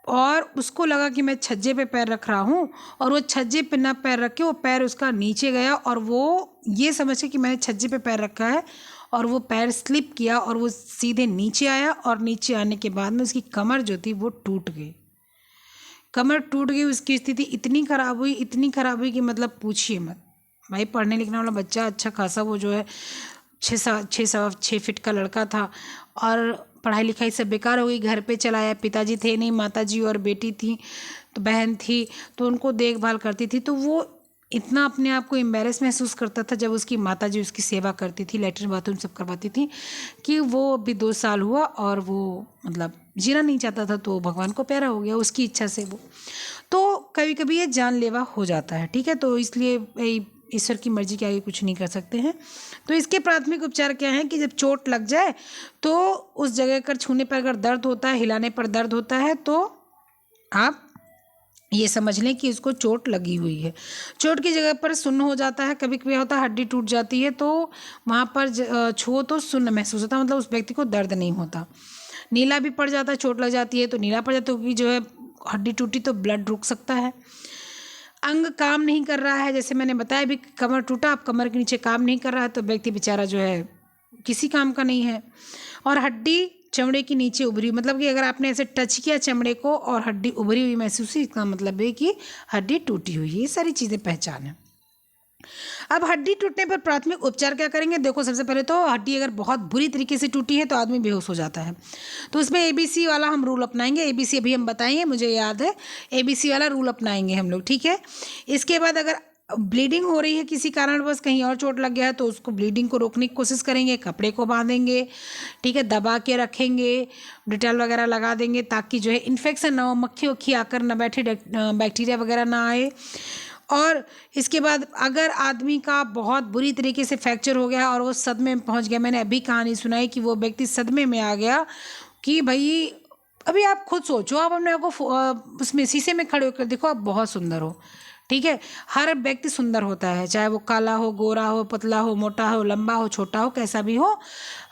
और उसको लगा कि मैं छज्जे पे पैर रख रहा हूँ, और वो छज्जे पे ना पैर रख के वो पैर उसका नीचे गया, और वो ये समझ के कि मैंने छज्जे पे पैर रखा है, और वो पैर स्लिप किया और वो सीधे नीचे आया। और नीचे आने के बाद में उसकी कमर जो थी वो टूट गई, कमर टूट गई। उसकी स्थिति इतनी ख़राब हुई कि मतलब पूछिए मत। भाई पढ़ने लिखने वाला बच्चा, अच्छा खासा, वो जो है 6 फीट का लड़का था, और पढ़ाई लिखाई सब बेकार हो गई। घर पे चलाया, पिताजी थे नहीं, माताजी और बेटी थी, तो बहन थी, तो उनको देखभाल करती थी। तो वो इतना अपने आप को एम्बेरस महसूस करता था जब उसकी माताजी उसकी सेवा करती थी, लेटरिन बाथरूम सब करवाती थी, कि वो अभी 2 साल हुआ और वो मतलब जीना नहीं चाहता था, तो भगवान को प्यारा हो गया उसकी इच्छा से वो। तो कभी कभी ये जानलेवा हो जाता है, ठीक है। तो इसलिए ईश्वर की मर्जी के आगे कुछ नहीं कर सकते हैं। तो इसके प्राथमिक उपचार क्या है कि जब चोट लग जाए तो उस जगह पर छूने पर अगर दर्द होता है, हिलाने पर दर्द होता है, तो आप ये समझ लें कि इसको चोट लगी हुई है। चोट की जगह पर सुन्न हो जाता है, कभी कभी होता है हड्डी टूट जाती है, तो वहाँ पर छुओ तो सुन्न महसूस होता है, मतलब उस व्यक्ति को दर्द नहीं होता। नीला भी पड़ जाता है, चोट लग जाती है तो नीला पड़ जाता है, क्योंकि जो है हड्डी टूटी तो ब्लड रुक सकता है। अंग काम नहीं कर रहा है, जैसे मैंने बताया भी, कमर टूटा, अब कमर के नीचे काम नहीं कर रहा है, तो व्यक्ति बेचारा जो है किसी काम का नहीं है। और हड्डी चमड़े के नीचे उभरी, मतलब कि अगर आपने ऐसे टच किया चमड़े को और हड्डी उभरी हुई महसूस हुई, इसका मतलब है कि हड्डी टूटी हुई है। ये सारी चीज़ें पहचान है। अब हड्डी टूटने पर प्राथमिक उपचार क्या करेंगे। देखो, सबसे पहले तो हड्डी अगर बहुत बुरी तरीके से टूटी है तो आदमी बेहोश हो जाता है, तो इसमें ABC वाला हम रूल अपनाएंगे। ABC अभी हम बताएंगे, मुझे याद है, ABC वाला रूल अपनाएंगे हम लोग, ठीक है। इसके बाद अगर ब्लीडिंग हो रही है किसी कारणवश, कहीं और चोट लग गया है, तो उसको ब्लीडिंग को रोकने की कोशिश करेंगे, कपड़े को बांधेंगे, ठीक है, दबा के रखेंगे, डिटेल वगैरह लगा देंगे, ताकि जो है इन्फेक्शन ना हो, मक्खी वक्खी आकर ना बैठे, बैक्टीरिया वगैरह ना आए। और इसके बाद अगर आदमी का बहुत बुरी तरीके से फ्रैक्चर हो गया और वो सदमे में पहुंच गया, मैंने अभी कहानी सुनाई कि वो व्यक्ति सदमे में आ गया, कि भाई अभी आप खुद सोचो, आप अपने आप को उसमें शीशे में खड़े होकर देखो, आप बहुत सुंदर हो। ठीक है, हर व्यक्ति सुंदर होता है, चाहे वो काला हो, गोरा हो, पतला हो, मोटा हो, लंबा हो, छोटा हो, कैसा भी हो,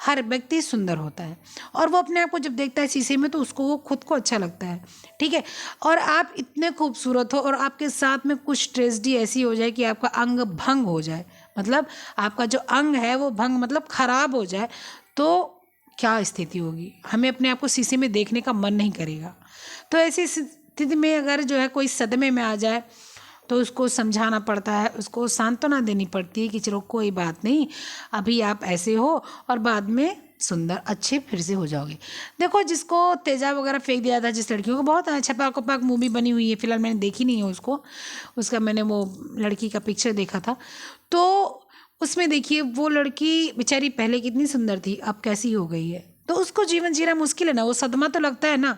हर व्यक्ति सुंदर होता है। और वो अपने आप को जब देखता है शीशे में तो उसको वो खुद को अच्छा लगता है। ठीक है, और आप इतने खूबसूरत हो और आपके साथ में कुछ ट्रेजेडी ऐसी हो जाए कि आपका अंग भंग हो जाए, मतलब आपका जो अंग है वो भंग मतलब खराब हो जाए, तो क्या स्थिति होगी? हमें अपने आप को शीशे में देखने का मन नहीं करेगा। तो ऐसी स्थिति में अगर जो है कोई सदमे में आ जाए तो उसको समझाना पड़ता है, उसको सांत्वना देनी पड़ती है कि चलो कोई बात नहीं, अभी आप ऐसे हो और बाद में सुंदर अच्छे फिर से हो जाओगे। देखो, जिसको तेजा वगैरह फेंक दिया था जिस लड़कियों को, बहुत छपाक वपाक मूवी बनी हुई है, फिलहाल मैंने देखी नहीं है उसको, उसका मैंने वो लड़की का पिक्चर देखा था। तो उसमें देखिए वो लड़की बेचारी पहले कितनी सुंदर थी, अब कैसी हो गई है। तो उसको जीवन जीना मुश्किल है ना, वो सदमा तो लगता है ना।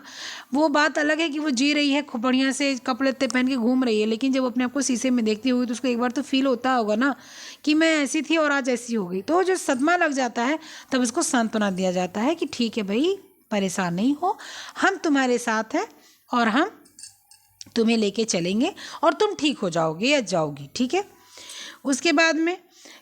वो बात अलग है कि वो जी रही है, खूब बढ़िया से कपड़े लत्ते पहन के घूम रही है, लेकिन जब अपने आप को शीशे में देखती होगी तो उसको एक बार तो फील होता होगा ना कि मैं ऐसी थी और आज ऐसी हो गई। तो जो सदमा लग जाता है तब उसको सांत्वना दिया जाता है कि ठीक है भाई, परेशान नहीं हो, हम तुम्हारे साथ हैं और हम तुम्हें लेके चलेंगे और तुम ठीक हो जाओगे या जाओगी। ठीक है, उसके बाद में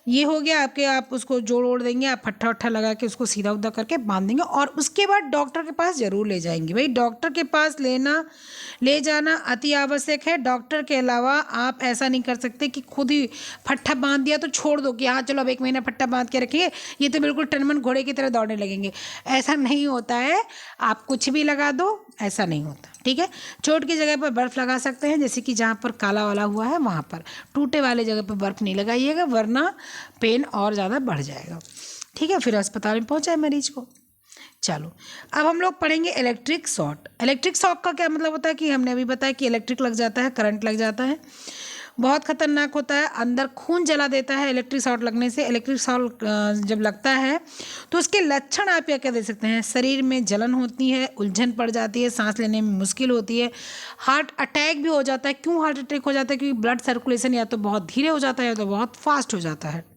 ये हो गया आपके, आप उसको जोड़ ओड़ देंगे, आप फट्ठा वट्ठा लगा के उसको सीधा उधा करके बांध देंगे और उसके बाद डॉक्टर के पास ज़रूर ले जाएंगे। भाई डॉक्टर के पास ले जाना अति आवश्यक है। डॉक्टर के अलावा आप ऐसा नहीं कर सकते कि खुद ही फट्ठा बांध दिया तो छोड़ दो कि हाँ चलो अब 1 महीना फट्ठा बांध के रखिए, ये तो बिल्कुल टनमन घोड़े की तरह दौड़ने लगेंगे। ऐसा नहीं होता है, आप कुछ भी लगा दो, ऐसा नहीं होता। ठीक है, चोट की जगह पर बर्फ़ लगा सकते हैं, जैसे कि जहाँ पर काला वाला हुआ है वहाँ पर। टूटे वाले जगह पर बर्फ़ नहीं लगाइएगा वरना पेन और ज़्यादा बढ़ जाएगा। ठीक है, फिर अस्पताल में पहुँचाए मरीज को। चलो, अब हम लोग पढ़ेंगे इलेक्ट्रिक शॉक। इलेक्ट्रिक शॉक का क्या मतलब होता है कि हमने अभी बताया कि इलेक्ट्रिक लग जाता है, करंट लग जाता है, बहुत खतरनाक होता है, अंदर खून जला देता है इलेक्ट्रिक शॉक लगने से। इलेक्ट्रिक शॉक जब लगता है तो उसके लक्षण आप क्या क्या दे सकते हैं? शरीर में जलन होती है, उलझन पड़ जाती है, सांस लेने में मुश्किल होती है, हार्ट अटैक भी हो जाता है। क्यों हार्ट अटैक हो जाता है? क्योंकि ब्लड सर्कुलेशन या तो बहुत धीरे हो जाता है या तो बहुत फास्ट हो जाता है।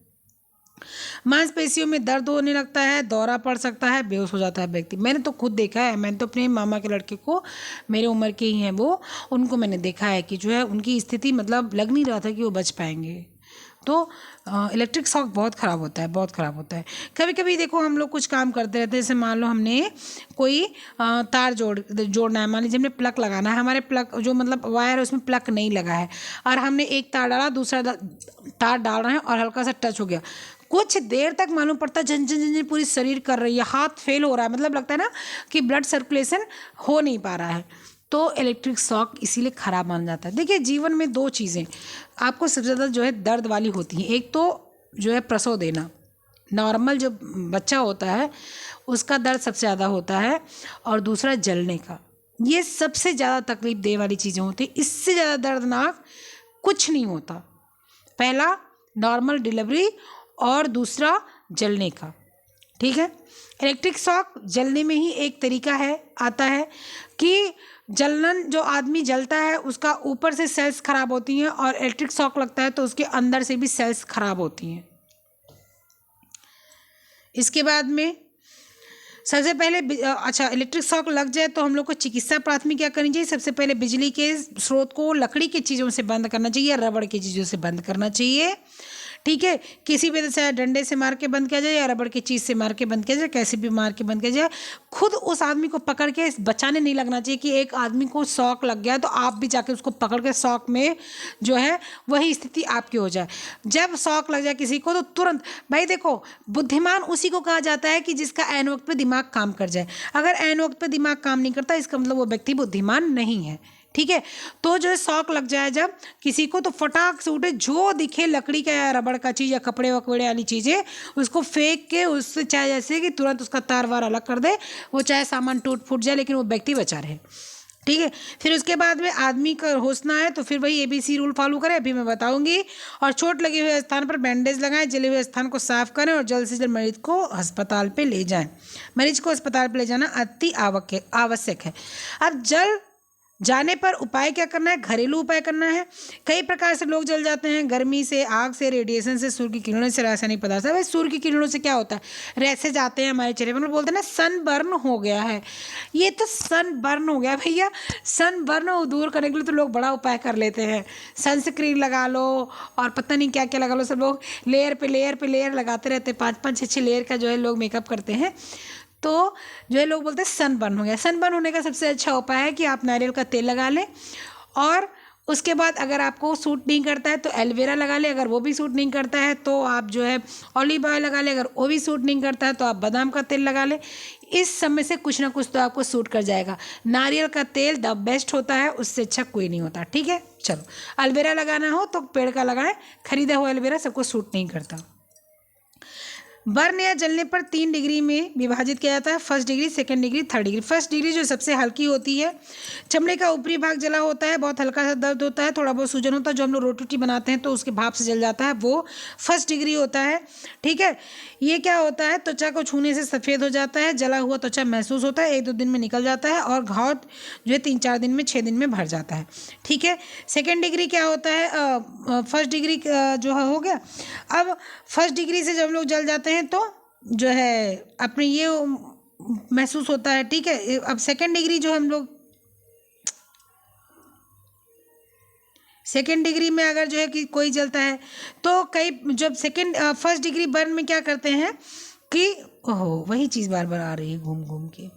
मांसपेशियों में दर्द होने लगता है, दौरा पड़ सकता है, बेहोश हो जाता है व्यक्ति। मैंने तो खुद देखा है, मैंने तो अपने मामा के लड़के को, मेरे उम्र के ही हैं वो, उनको मैंने देखा है कि जो है उनकी स्थिति मतलब लग नहीं रहा था कि वो बच पाएंगे। तो इलेक्ट्रिक शॉक बहुत ख़राब होता है, बहुत ख़राब होता है। कभी कभी देखो हम लोग कुछ काम करते रहते हैं, जैसे मान लो हमने कोई तार जोड़ना है, मान लीजिए हमने प्लग लगाना है, हमारे प्लग जो मतलब वायर है उसमें प्लग नहीं लगा है और हमने एक तार डाला, दूसरा तार डाल रहे हैं और हल्का सा टच हो गया, कुछ देर तक मालूम पड़ता है झन झन झन पूरी शरीर कर रही है, हाथ फेल हो रहा है, मतलब लगता है ना कि ब्लड सर्कुलेशन हो नहीं पा रहा है। तो इलेक्ट्रिक शॉक इसीलिए ख़राब माना जाता है। देखिए, जीवन में 2 चीज़ें आपको सबसे ज़्यादा जो है दर्द वाली होती हैं। एक तो जो है प्रसव देना, नॉर्मल जो बच्चा होता है उसका दर्द सबसे ज़्यादा होता है, और दूसरा जलने का, ये सबसे ज़्यादा तकलीफ दे वाली चीज़ें होती हैं। इससे ज़्यादा दर्दनाक कुछ नहीं होता। पहला नॉर्मल डिलीवरी और दूसरा जलने का। ठीक है, इलेक्ट्रिक शॉक जलने में ही एक तरीका है, आता है कि जलन, जो आदमी जलता है उसका ऊपर से सेल्स खराब होती हैं और इलेक्ट्रिक शॉक लगता है तो उसके अंदर से भी सेल्स खराब होती हैं। इसके बाद में सबसे पहले अच्छा, इलेक्ट्रिक शॉक लग जाए तो हम लोग को चिकित्सा प्राथमिक क्या करनी चाहिए? सबसे पहले बिजली के स्रोत को लकड़ी की चीज़ों से बंद करना चाहिए या रबड़ की चीज़ों से बंद करना चाहिए। ठीक है, किसी भी तरह से डंडे से मार के बंद किया जाए या रबड़ की चीज़ से मार के बंद किया जाए, कैसे भी मार के बंद किया जाए। खुद उस आदमी को पकड़ के बचाने नहीं लगना चाहिए कि एक आदमी को शॉक लग गया तो आप भी जाके उसको पकड़ के शॉक में जो है वही स्थिति आपकी हो जाए। जब शॉक लग जाए किसी को तो तुरंत, भाई देखो, बुद्धिमान उसी को कहा जाता है कि जिसका ऐन वक्त पे दिमाग काम कर जाए। अगर ऐन वक्त पे दिमाग काम नहीं करता इसका मतलब वो व्यक्ति बुद्धिमान नहीं है। ठीक है, तो जो है शॉक लग जाए जब किसी को तो फटाक से उठे, जो दिखे लकड़ी का या रबड़ का चीज़ या कपड़े वकड़े वाली चीज़ें उसको फेंक के उससे, चाहे जैसे कि तुरंत उसका तार वार अलग कर दे, वो चाहे सामान टूट फूट जाए लेकिन वो व्यक्ति बचा रहे। ठीक है, फिर उसके बाद में आदमी का होश ना है तो फिर वही ABC रूल फॉलो करें, अभी मैं बताऊंगी। और चोट लगे हुए स्थान पर बैंडेज लगाएं, जले हुए स्थान को साफ करें और जल्द से जल्द मरीज को अस्पताल पे ले जाएं। मरीज को अस्पताल पे ले जाना अति आवश्यक है। अब जाने पर उपाय क्या करना है, घरेलू उपाय करना है। कई प्रकार से लोग जल जाते हैं, गर्मी से, आग से, रेडिएशन से, सूर्य की किरणों से, रासायनिक पदार्थ से। भाई सूर्य की किरणों से क्या होता है, रैसेज आते हैं हमारे चेहरे पर, बोलते हैं ना सन बर्न हो गया है। ये तो सन बर्न हो गया भैया। सन बर्न दूर करने के लिए तो लोग बड़ा उपाय कर लेते हैं, सनस्क्रीन लगा लो और पता नहीं क्या क्या लगा लो। सब लोग लेयर पे लेयर पे लेयर लगाते रहते हैं, 5-5 6 लेयर का जो है लोग मेकअप करते हैं। तो जो है लोग बोलते हैं सन बर्न हो गया। सन बर्न होने का सबसे अच्छा उपाय है कि आप नारियल का तेल लगा लें, और उसके बाद अगर आपको सूट नहीं करता है तो एलोवेरा लगा लें, अगर वो भी सूट नहीं करता है तो आप जो है ऑलिव ऑयल लगा लें, अगर वो भी सूट नहीं करता है तो आप बादाम का तेल लगा लें। इस समय से कुछ ना कुछ तो आपको सूट कर जाएगा। नारियल का तेल द बेस्ट होता है, उससे अच्छा कोई नहीं होता। ठीक है, चलो एलोवेरा लगाना हो तो पेड़ का लगाएं, खरीदा हुआ एलोवेरा सबको सूट नहीं करता। बर्न या जलने पर 3 डिग्री में विभाजित किया जाता है, first degree, second degree, third degree. First degree जो सबसे हल्की होती है, चमड़े का ऊपरी भाग जला होता है, बहुत हल्का सा दर्द होता है, थोड़ा बहुत सूजन होता है, जो हम लोग रोटी बनाते हैं तो उसके भाप से जल जाता है, वो फर्स्ट डिग्री होता है। ठीक है, ये क्या होता है, त्वचा को छूने से सफ़ेद हो जाता है, जला हुआ त्वचा महसूस होता है, 1-2 दिन में निकल जाता है, और घाव जो है 3-4 दिन में, 6 दिन में भर जाता है। ठीक है, सेकेंड डिग्री क्या होता है, फर्स्ट डिग्री जो है हो गया। अब फर्स्ट डिग्री से जब लोग जल जाते हैं तो जो है अपने ये महसूस होता है। ठीक है, अब सेकेंड डिग्री जो हम लोग, सेकेंड डिग्री में अगर जो है कि कोई जलता है तो कई जब फर्स्ट डिग्री बर्न में क्या करते हैं कि ओहो वही चीज़ बार बार आ रही है घूम घूम के।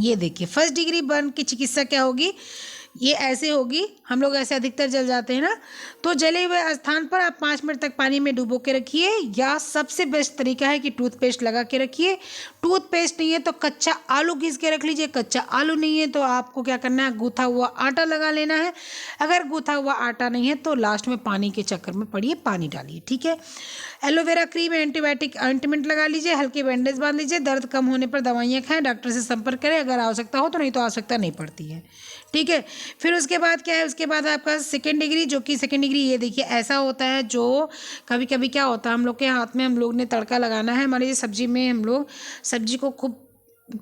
ये देखिए फर्स्ट डिग्री बर्न की चिकित्सा क्या होगी, ये ऐसे होगी, हम लोग ऐसे अधिकतर जल जाते हैं ना, तो जले हुए स्थान पर आप 5 मिनट तक पानी में डुबो के रखिए, या सबसे बेस्ट तरीका है कि टूथपेस्ट लगा के रखिए। टूथपेस्ट नहीं है तो कच्चा आलू घिस के रख लीजिए, कच्चा आलू नहीं है तो आपको क्या करना है, गूथा हुआ आटा लगा लेना है। अगर गूथा हुआ आटा नहीं है तो लास्ट में पानी के चक्कर में पड़िए, पानी डालिए। ठीक है, एलोवेरा क्रीम, एंटीबायोटिक ऑइंटमेंट लगा लीजिए, हल्के बैंडेज बांध लीजिए, दर्द कम होने पर दवाइयाँ खाएं, डॉक्टर से संपर्क करें अगर आवश्यकता हो तो, नहीं तो आवश्यकता नहीं पड़ती है। ठीक है, फिर उसके बाद क्या है, उसके बाद आपका सेकेंड डिग्री, जो कि सेकेंड डिग्री ये देखिए ऐसा होता है, जो कभी कभी क्या होता है हम लोग के हाथ में, हम लोग ने तड़का लगाना है, हमारी सब्जी में हम लोग सब्जी को खूब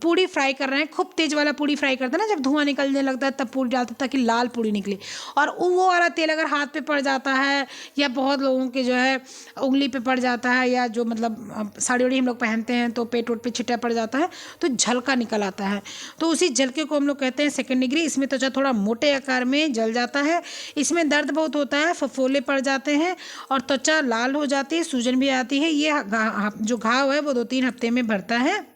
पूड़ी फ्राई कर रहे हैं, खूब तेज वाला पूड़ी फ्राई करते हैं ना, जब धुआं निकलने लगता है तब पूड़ी डालते हैं ताकि लाल पूड़ी निकले, और वो वाला तेल अगर हाथ पे पड़ जाता है, या बहुत लोगों के जो है उंगली पे पड़ जाता है, या जो मतलब साड़ी वाड़ी हम लोग पहनते हैं तो पेट वोट पे छिटा पड़ जाता है तो झलका निकल आता है, तो उसी झलके को हम लोग कहते हैं सेकेंड डिग्री। इसमें त्वचा थोड़ा मोटे आकार में जल जाता है, इसमें दर्द बहुत होता है, फफोले पड़ जाते हैं और त्वचा लाल हो जाती है, सूजन भी आती है। ये जो घाव है वो 2-3 हफ्ते में भरता है।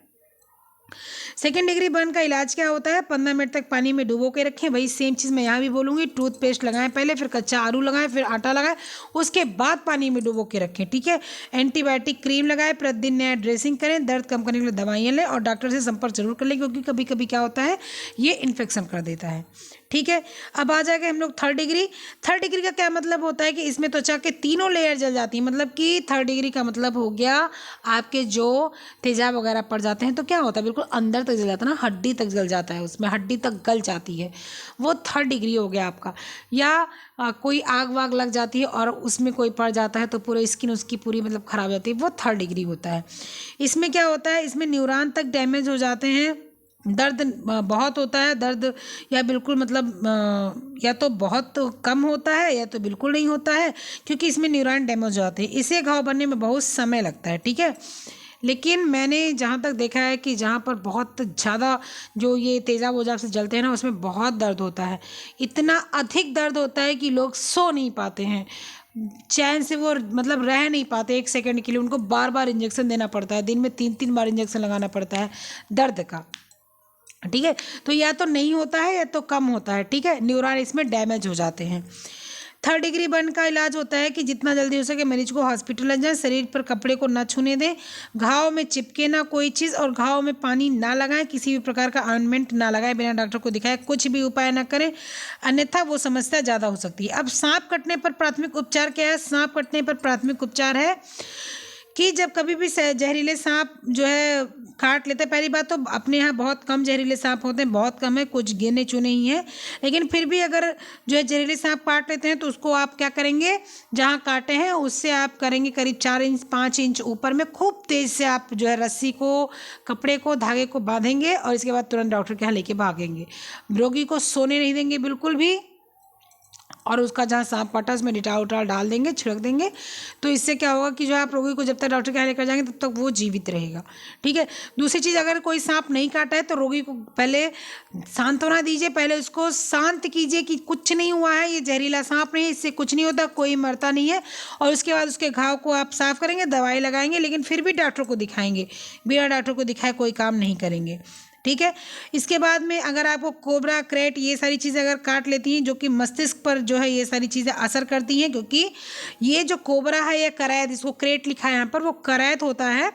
सेकेंड डिग्री बर्न का इलाज क्या होता है, 15 मिनट तक पानी में डुबो के रखें, वही सेम चीज़ मैं यहाँ भी बोलूँगी, टूथपेस्ट लगाएं पहले, फिर कच्चा आलू लगाएं, फिर आटा लगाएं, उसके बाद पानी में डुबो के रखें। ठीक है, एंटीबायोटिक क्रीम लगाएं, प्रतिदिन नया ड्रेसिंग करें, दर्द कम करने के लिए दवाइयाँ लें, और डॉक्टर से संपर्क जरूर कर लें क्योंकि कभी कभी क्या होता है ये इन्फेक्शन कर देता है। ठीक है, अब आ जाएगा हम लोग थर्ड डिग्री। थर्ड डिग्री का क्या मतलब होता है कि इसमें त्वचा के तीनों लेयर जल जाती है, मतलब कि थर्ड डिग्री का मतलब हो गया आपके जो तेजाब वगैरह पड़ जाते हैं तो क्या होता है, बिल्कुल अंदर तक जल जाता है ना, हड्डी तक जल जाता है, उसमें हड्डी तक गल जाती है, वो थर्ड डिग्री हो गया आपका। या कोई आग वाग लग जाती है और उसमें कोई पड़ जाता है तो पूरा स्किन उसकी पूरी मतलब ख़राब हो जाती है, वो थर्ड डिग्री होता है। इसमें क्या होता है, इसमें न्यूरॉन तक डैमेज हो जाते हैं, दर्द बहुत होता है, दर्द या बिल्कुल मतलब या तो बहुत कम होता है या तो बिल्कुल नहीं होता है, क्योंकि इसमें न्यूरॉन डैमेज हो जाते हैं, इसे घाव बनने में बहुत समय लगता है। ठीक है, लेकिन मैंने जहाँ तक देखा है कि जहाँ पर बहुत ज़्यादा जो ये तेज़ाब वोजाब से जलते हैं ना, उसमें बहुत दर्द होता है, इतना अधिक दर्द होता है कि लोग सो नहीं पाते हैं, चैन से वो मतलब रह नहीं पाते 1 सेकंड के लिए, उनको बार बार इंजेक्शन देना पड़ता है, दिन में 3-3 बार इंजेक्शन लगाना पड़ता है दर्द का। ठीक है, तो या तो नहीं होता है या तो कम होता है। ठीक है, न्यूरॉन इसमें डैमेज हो जाते हैं। थर्ड डिग्री बर्न का इलाज होता है कि जितना जल्दी हो सके मरीज को हॉस्पिटल ले जाएं, शरीर पर कपड़े को ना छूने दें, घाव में चिपके ना कोई चीज़, और घाव में पानी ना लगाएं, किसी भी प्रकार का ऑइंटमेंट ना लगाएं, बिना डॉक्टर को दिखाए कुछ भी उपाय ना करें, अन्यथा वो समस्या ज़्यादा हो सकती है। अब सांप कटने पर प्राथमिक उपचार क्या है, सांप कटने पर प्राथमिक उपचार है कि जब कभी भी जहरीले सांप जो है काट लेते हैं, पहली बात तो अपने यहाँ बहुत कम जहरीले सांप होते हैं, बहुत कम है, कुछ गिने चुने ही हैं, लेकिन फिर भी अगर जो है जहरीले सांप काट लेते हैं तो उसको आप क्या करेंगे, जहाँ काटे हैं उससे आप करेंगे करीब 4 इंच 5 इंच ऊपर में खूब तेज़ से आप जो है रस्सी को, कपड़े को, धागे को बांधेंगे और इसके बाद तुरंत डॉक्टर के यहाँ लेके भागेंगे। रोगी को सोने नहीं देंगे बिल्कुल भी, और उसका जहाँ सांप काटा उसमें डिटॉल उटाल डाल देंगे, छिड़क देंगे। तो इससे क्या होगा कि जो आप रोगी को जब तक डॉक्टर के यहाँ लेकर जाएंगे तब तक वो जीवित रहेगा। ठीक है। दूसरी चीज़, अगर कोई सांप नहीं काटा है तो रोगी को पहले सांत्वना दीजिए, पहले उसको शांत कीजिए कि कुछ नहीं हुआ है, ये जहरीला सांप नहीं है, इससे कुछ नहीं होता, कोई मरता नहीं है। और उसके बाद उसके घाव को आप साफ करेंगे, दवाई लगाएंगे, लेकिन फिर भी डॉक्टर को दिखाएंगे, बिना डॉक्टर को दिखाए कोई काम नहीं करेंगे। ठीक है। इसके बाद में अगर आपको कोबरा, क्रेट, ये सारी चीज़ें अगर काट लेती हैं, जो कि मस्तिष्क पर जो है ये सारी चीज़ें असर करती हैं, क्योंकि ये जो कोबरा है या करैत, इसको क्रेट लिखा है यहाँ पर, वो करैत होता है।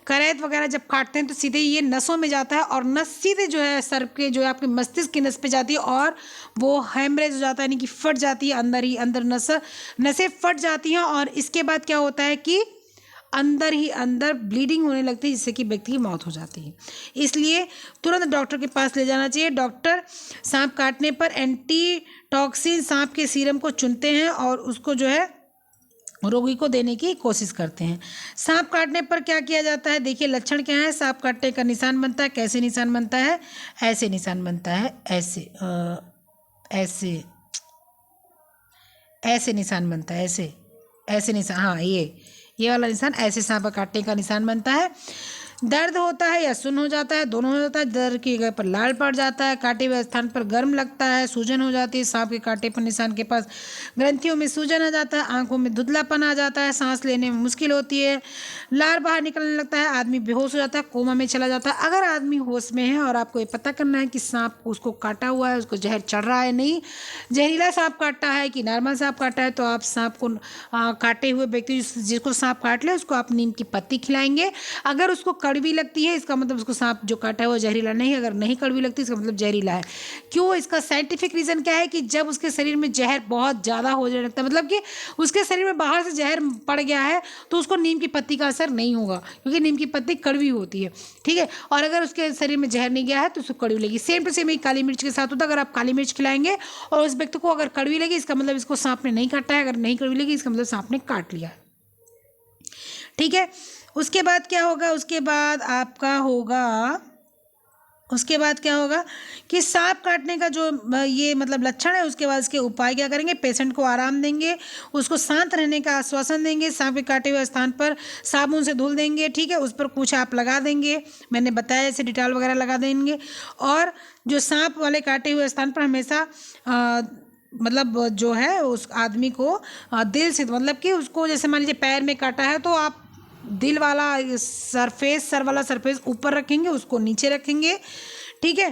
करैत वगैरह जब काटते हैं तो सीधे ये नसों में जाता है और नस सीधे जो है सर के जो है आपके मस्तिष्क की नस पे जाती है और वो हेमरेज हो जाता है, यानी कि फट जाती है, अंदर ही अंदर नसें फट जाती हैं। और इसके बाद क्या होता है कि अंदर ही अंदर ब्लीडिंग होने लगती है, जिससे कि व्यक्ति की मौत हो जाती है। इसलिए तुरंत डॉक्टर के पास ले जाना चाहिए। डॉक्टर सांप काटने पर एंटीटॉक्सिन सांप के सीरम को चुनते हैं और उसको जो है रोगी को देने की कोशिश करते हैं। सांप काटने पर क्या किया जाता है, देखिए लक्षण क्या है। सांप काटने का निशान बनता है, कैसे निशान बनता है, ऐसे निशान बनता है, ऐसे ऐसे ऐसे निशान बनता है, ऐसे निशान, हाँ ये वाला निशान ऐसे सांप काटने का निशान बनता है। दर्द होता है या सुन्न हो जाता है, दोनों हो जाता है। दर्द की जगह पर लाल पड़ जाता है, काटे हुए स्थान पर गर्म लगता है, सूजन हो जाती है, सांप के काटे पर निशान के पास ग्रंथियों में सूजन आ जाता है, आंखों में धुंधलापन आ जाता है, सांस लेने में मुश्किल होती है, लार बाहर निकलने लगता है, आदमी बेहोश हो जाता है, कोमा में चला जाता है। अगर आदमी होश में है और आपको ये पता करना है कि सांप उसको काटा हुआ है, उसको जहर चढ़ रहा है, नहीं जहरीला सांप काटा है कि नॉर्मल सांप काटा है, तो आप सांप को काटे हुए व्यक्ति जिसको सांप काट ले उसको आप नीम की पत्ती खिलाएंगे। अगर उसको कड़वी लगती है इसका मतलब उसको सांप जो काटा है वो जहरीला नहीं है, अगर नहीं कड़वी लगती इसका मतलब जहरीला है। क्यों, इसका साइंटिफिक रीज़न क्या है कि जब उसके शरीर में जहर बहुत ज़्यादा हो जाने लगता है, मतलब कि उसके शरीर में बाहर से जहर पड़ गया है, तो उसको नीम की पत्ती का असर नहीं होगा, क्योंकि नीम की पत्ती कड़वी होती है। ठीक है। और अगर उसके शरीर में जहर नहीं गया है तो उसको कड़वी लगेगी। सेम टू सेम ही काली मिर्च के साथ होता है। अगर आप काली मिर्च खिलाएंगे और उस व्यक्ति को अगर कड़वी लगी इसका मतलब इसको सांप ने नहीं काटा है, अगर नहीं कड़वी लगी इसका मतलब सांप ने काट लिया है। ठीक है। उसके बाद क्या होगा, उसके बाद क्या होगा कि सांप काटने का जो ये मतलब लक्षण है, उसके बाद इसके उपाय क्या करेंगे, पेशेंट को आराम देंगे, उसको शांत रहने का आश्वासन देंगे, सांप के काटे हुए स्थान पर साबुन से धुल देंगे। ठीक है। उस पर कुछ आप लगा देंगे, मैंने बताया जैसे डिटॉल वगैरह लगा देंगे। और जो सांप वाले काटे हुए स्थान पर हमेशा मतलब जो है उस आदमी को दिल से, मतलब कि उसको जैसे मान लीजिए पैर में काटा है तो आप दिल वाला सर वाला सरफेस ऊपर रखेंगे, उसको नीचे रखेंगे। ठीक है।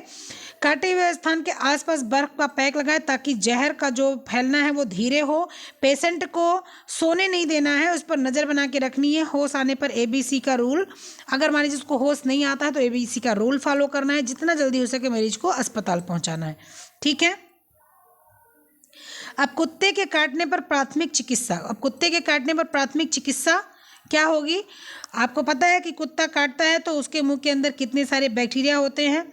काटे हुए स्थान के आसपास बर्फ का पैक लगाएं ताकि जहर का जो फैलना है वो धीरे हो। पेशेंट को सोने नहीं देना है, उस पर नज़र बना के रखनी है। होश आने पर ABC का रूल, अगर मान लीजिए उसको होश नहीं आता है तो ABC का रूल फॉलो करना है, जितना जल्दी हो सके मरीज को अस्पताल पहुंचाना है। ठीक है। अब कुत्ते के काटने पर प्राथमिक चिकित्सा क्या होगी। आपको पता है कि कुत्ता काटता है तो उसके मुंह के अंदर कितने सारे बैक्टीरिया होते हैं।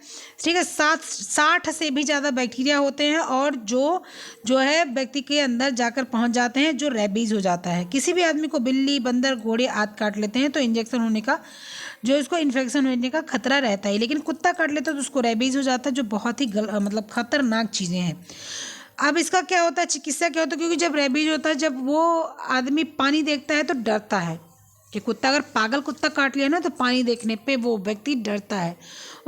ठीक है। 60 से भी ज़्यादा बैक्टीरिया होते हैं और जो है व्यक्ति के अंदर जाकर पहुंच जाते हैं, जो रेबीज़ हो जाता है। किसी भी आदमी को बिल्ली, बंदर, घोड़े आदि काट लेते हैं तो इंजेक्शन होने का जो इसको इन्फेक्शन होने का खतरा रहता है, लेकिन कुत्ता काट लेता है तो उसको रेबीज़ हो जाता है, जो बहुत ही मतलब खतरनाक चीज़ें हैं। अब इसका क्या होता है, चिकित्सा क्या होता है, क्योंकि जब रेबीज होता है, जब वो आदमी पानी देखता है तो डरता है कि कुत्ता, अगर पागल कुत्ता काट लिया ना तो पानी देखने पे वो व्यक्ति डरता है,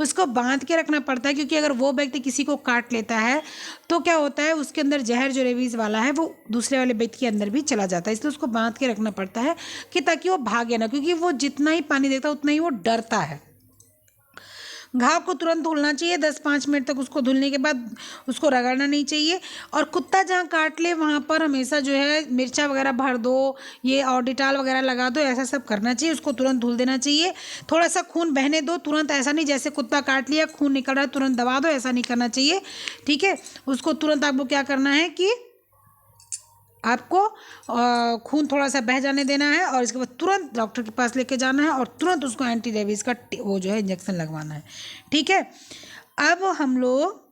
उसको बांध के रखना पड़ता है। क्योंकि अगर वो व्यक्ति किसी को काट लेता है तो क्या होता है, उसके अंदर जहर जो रेबीज वाला है वो दूसरे वाले व्यक्ति के अंदर भी चला जाता है, इसलिए उसको बांध के रखना पड़ता है कि ताकि वो भागे ना, क्योंकि वो जितना ही पानी देखता है उतना ही वो डरता है। घाव को तुरंत धुलना चाहिए, 10-5 मिनट तक उसको धुलने के बाद उसको रगड़ना नहीं चाहिए। और कुत्ता जहाँ काट ले वहाँ पर हमेशा जो है मिर्चा वगैरह भर दो, ये और डिटॉल वगैरह लगा दो, ऐसा सब करना चाहिए। उसको तुरंत धुल देना चाहिए। थोड़ा सा खून बहने दो, तुरंत ऐसा नहीं जैसे कुत्ता काट लिया खून निकल रहा है तुरंत दबा दो, ऐसा नहीं करना चाहिए। ठीक है। उसको तुरंत आपको क्या करना है कि आपको खून थोड़ा सा बह जाने देना है और इसके बाद तुरंत डॉक्टर के पास लेके जाना है और तुरंत उसको एंटी रेबीज़ का वो जो है इंजेक्शन लगवाना है। ठीक है, अब हम लोग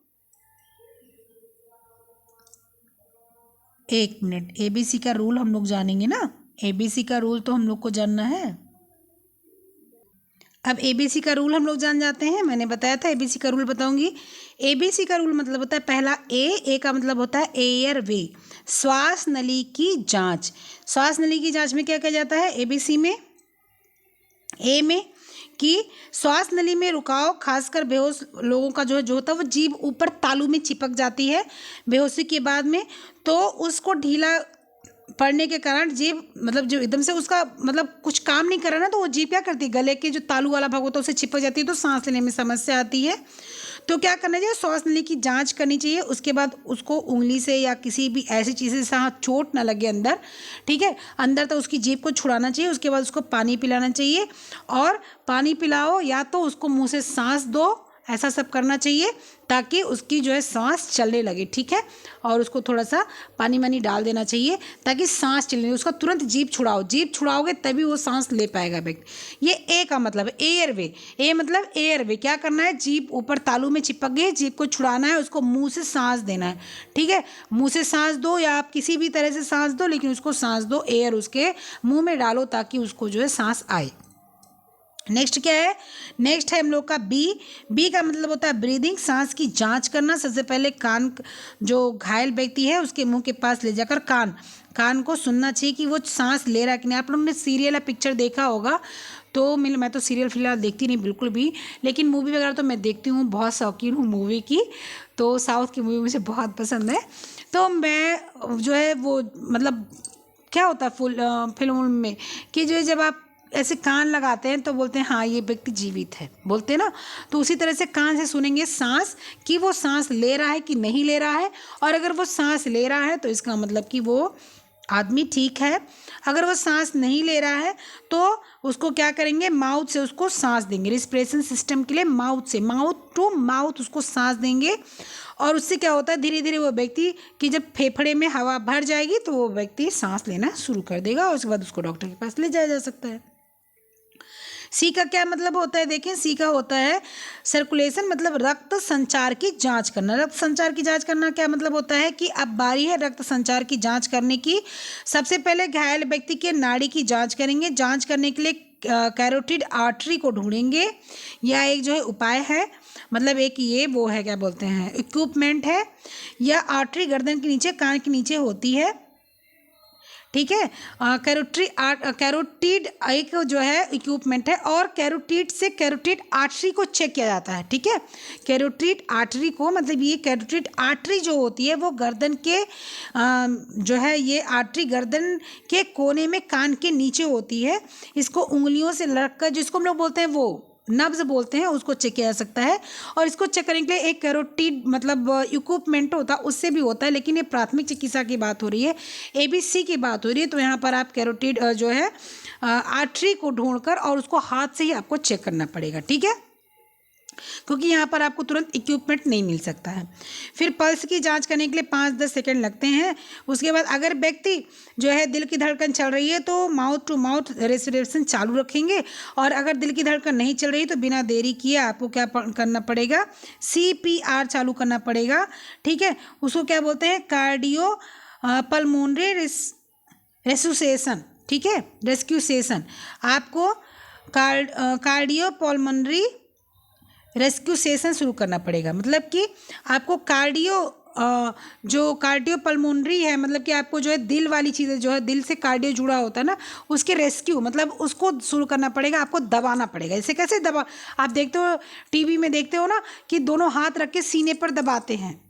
1 मिनट, ABC का रूल हम लोग जानेंगे ना। ABC का रूल तो हम लोग को जानना है। अब ABC का रूल हम लोग जान जाते हैं। मैंने बताया था ABC का रूल बताऊंगी। ABC का रूल मतलब होता है पहला ए का मतलब होता है एयर वे, श्वास नली की जांच। श्वास नली की जांच में क्या किया जाता है ABC में? ए में कि श्वास नली में रुकाव, खासकर बेहोश लोगों का जो होता है वो जीभ ऊपर तालू में चिपक जाती है बेहोशी के बाद में, तो उसको ढीला पड़ने के कारण जीभ मतलब जो एकदम से उसका मतलब कुछ काम नहीं कर रहा ना, तो वो जीभ क्या करती है, गले के जो तालू वाला भाग होता है उससे चिपक जाती है, तो सांस लेने में समस्या आती है। तो क्या करना चाहिए, श्वास नली की जांच करनी चाहिए। उसके बाद उसको उंगली से या किसी भी ऐसी चीज़ से हाथ चोट ना लगे अंदर, ठीक है, अंदर तो उसकी जीभ को छुड़ाना चाहिए। उसके बाद उसको पानी पिलाना चाहिए और पानी पिलाओ या तो उसको मुंह से सांस दो, ऐसा सब करना चाहिए ताकि उसकी जो है सांस चलने लगे। ठीक है, और उसको थोड़ा सा पानी वानी डाल देना चाहिए ताकि सांस चलने लगे। उसका तुरंत जीभ छुड़ाओ, जीभ छुड़ाओगे तभी वो सांस ले पाएगा व्यक्ति। ये ए का मतलब एयर वे। ए मतलब एयर वे, क्या करना है, जीभ ऊपर तालू में चिपक गई, जीभ को छुड़ाना है, उसको मुंह से सांस देना है। ठीक है, मुंह से सांस दो या आप किसी भी तरह से सांस दो, लेकिन उसको सांस दो, एयर उसके मुंह में डालो ताकि उसको जो है सांस आए। नेक्स्ट क्या है, नेक्स्ट है हम लोग का बी का मतलब होता है ब्रीदिंग, सांस की जांच करना। सबसे पहले कान, जो घायल व्यक्ति है उसके मुंह के पास ले जाकर कान को सुनना चाहिए कि वो सांस ले रहा है कि नहीं। आप लोगों ने सीरियल या पिक्चर देखा होगा, तो मैं तो सीरियल फिलहाल देखती नहीं बिल्कुल भी, लेकिन मूवी वगैरह तो मैं देखती हूँ, बहुत शौकीन हूँ मूवी की। तो साउथ की मूवी मुझे बहुत पसंद है। तो मैं जो है वो मतलब क्या होता है फिल्म में कि जो जब आप ऐसे कान लगाते हैं तो बोलते हैं हाँ ये व्यक्ति जीवित है, बोलते हैं ना। तो उसी तरह से कान से सुनेंगे सांस कि वो सांस ले रहा है कि नहीं ले रहा है, और अगर वो सांस ले रहा है तो इसका मतलब कि वो आदमी ठीक है। अगर वो सांस नहीं ले रहा है तो उसको क्या करेंगे, माउथ से उसको सांस देंगे। रिस्पिरेशन सिस्टम के लिए माउथ टू माउथ उसको सांस देंगे, और उससे क्या होता है, धीरे धीरे वो व्यक्ति की जब फेफड़े में हवा भर जाएगी तो वो व्यक्ति सांस लेना शुरू कर देगा, और उसके बाद उसको डॉक्टर के पास ले जाया जा सकता है। सी का क्या मतलब होता है, देखें, सी का होता है सर्कुलेशन, मतलब रक्त संचार की जांच करना। रक्त संचार की जांच करना क्या मतलब होता है कि अब बारी है रक्त संचार की जांच करने की। सबसे पहले घायल व्यक्ति के नाड़ी की जांच करेंगे। जांच करने के लिए कैरोटिड आर्टरी को ढूंढेंगे। यह एक जो है उपाय है, मतलब एक ये वो है, क्या बोलते हैं, इक्विपमेंट है। यह आर्टरी गर्दन के नीचे, कान के नीचे होती है। ठीक है, कैरोटिड एक जो है इक्विपमेंट है, और कैरोटिड से कैरोटिड आर्टरी को चेक किया जाता है। ठीक है, कैरोटिड आर्टरी को मतलब ये कैरोटिड आर्टरी जो होती है वो गर्दन के जो है ये आर्टरी गर्दन के कोने में कान के नीचे होती है। इसको उंगलियों से लड़कर, जिसको हम लोग बोलते हैं वो नब्ज बोलते हैं, उसको चेक किया जा सकता है। और इसको चेक करने के लिए एक कैरोटिड मतलब इक्विपमेंट होता है, उससे भी होता है, लेकिन ये प्राथमिक चिकित्सा की बात हो रही है, ABC की बात हो रही है। तो यहाँ पर आप कैरोटिड जो है आर्टरी को ढूंढकर और उसको हाथ से ही आपको चेक करना पड़ेगा। ठीक है, क्योंकि यहाँ पर आपको तुरंत इक्विपमेंट नहीं मिल सकता है। फिर पल्स की जांच करने के लिए 5-10 सेकंड लगते हैं। उसके बाद अगर व्यक्ति जो है दिल की धड़कन चल रही है तो माउथ टू माउथ रेस्पिरेशन चालू रखेंगे, और अगर दिल की धड़कन नहीं चल रही तो बिना देरी किए आपको क्या करना पड़ेगा, CPR चालू करना पड़ेगा। ठीक है, उसको क्या बोलते हैं, कार्डियो पल्मोनरी रेसुसेशन। ठीक है, रेस्क्यूसेशन। आपको कार्डियो पल्मोनरी रेस्क्यू सेशन शुरू करना पड़ेगा। मतलब कि आपको जो कार्डियो पल्मोनरी है, मतलब कि आपको जो है दिल वाली चीज़ें, जो है दिल से कार्डियो जुड़ा होता है ना, उसके रेस्क्यू मतलब उसको शुरू करना पड़ेगा। आपको दबाना पड़ेगा। इसे कैसे दबा, आप देखते हो टीवी में देखते हो ना कि दोनों हाथ रख के सीने पर दबाते हैं,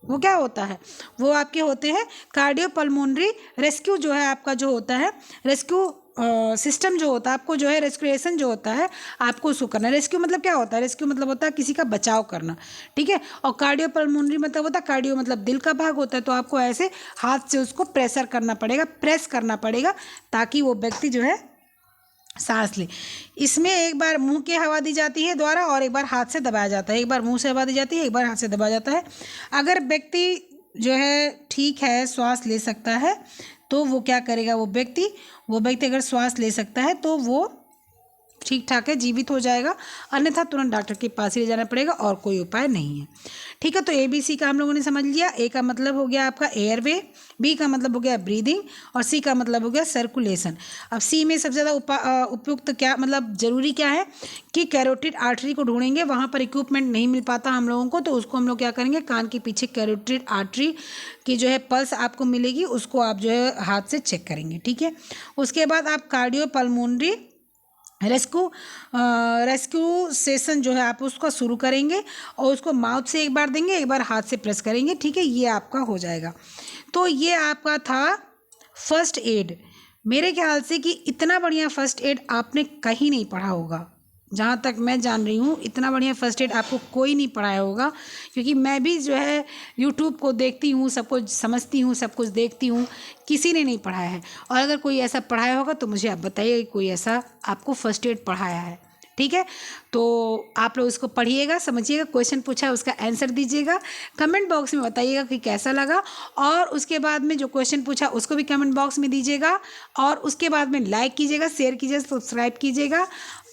वो क्या होता है, वो आपके होते हैं कार्डियो पल्मोनरी रेस्क्यू जो है आपका जो होता है रेस्क्यू सिस्टम जो होता है, आपको जो है रेस्पिरेशन जो होता है आपको उसको करना है। रेस्क्यू मतलब क्या होता है, रेस्क्यू मतलब होता है किसी का बचाव करना। ठीक है, और कार्डियो पल्मोनरी मतलब होता है, कार्डियो मतलब दिल का भाग होता है, तो आपको ऐसे हाथ से उसको प्रेस करना पड़ेगा ताकि वो व्यक्ति जो है सांस ले। इसमें एक बार मुंह की हवा दी जाती है द्वारा और एक बार हाथ से दबाया जाता है। एक बार मुंह से हवा दी जाती है, एक बार हाथ से दबाया जाता है। अगर व्यक्ति जो है ठीक है, श्वास ले सकता है, तो वो क्या करेगा, वो व्यक्ति अगर श्वास ले सकता है तो वो ठीक ठाक है, जीवित हो जाएगा, अन्यथा तुरंत डॉक्टर के पास ही ले जाना पड़ेगा और कोई उपाय नहीं है। ठीक है, तो ABC का हम लोगों ने समझ लिया। A का मतलब हो गया आपका एयरवे, B का मतलब हो गया ब्रीदिंग और C का मतलब हो गया सर्कुलेशन। अब C में सबसे ज़्यादा उपयुक्त क्या मतलब ज़रूरी क्या है कि कैरोटिड आर्टरी को ढूंढेंगे, वहाँ पर इक्विपमेंट नहीं मिल पाता हम लोगों को, तो उसको हम लोग क्या करेंगे, कान के पीछे कैरोटिड आर्टरी की जो है पल्स आपको मिलेगी, उसको आप जो है हाथ से चेक करेंगे। ठीक है, उसके बाद आप कार्डियो पल्मोनरी रेस्क्यू सेशन जो है आप उसको शुरू करेंगे और उसको माउथ से एक बार देंगे, एक बार हाथ से प्रेस करेंगे। ठीक है, ये आपका हो जाएगा। तो ये आपका था फर्स्ट एड। मेरे ख्याल से कि इतना बढ़िया फर्स्ट एड आपने कहीं नहीं पढ़ा होगा, जहाँ तक मैं जान रही हूँ इतना बढ़िया फर्स्ट एड आपको कोई नहीं पढ़ाया होगा, क्योंकि मैं भी जो है यूट्यूब को देखती हूँ, सब कुछ समझती हूँ, सब कुछ देखती हूँ, किसी ने नहीं पढ़ाया है। और अगर कोई ऐसा पढ़ाया होगा तो मुझे आप बताइए कोई ऐसा आपको फर्स्ट एड पढ़ाया है। ठीक है, तो आप लोग इसको पढ़िएगा, समझिएगा, क्वेश्चन पूछा है उसका आंसर दीजिएगा, कमेंट बॉक्स में बताइएगा कि कैसा लगा, और उसके बाद में जो क्वेश्चन पूछा उसको भी कमेंट बॉक्स में दीजिएगा, और उसके बाद में लाइक कीजिएगा, शेयर कीजिएगा, सब्सक्राइब कीजिएगा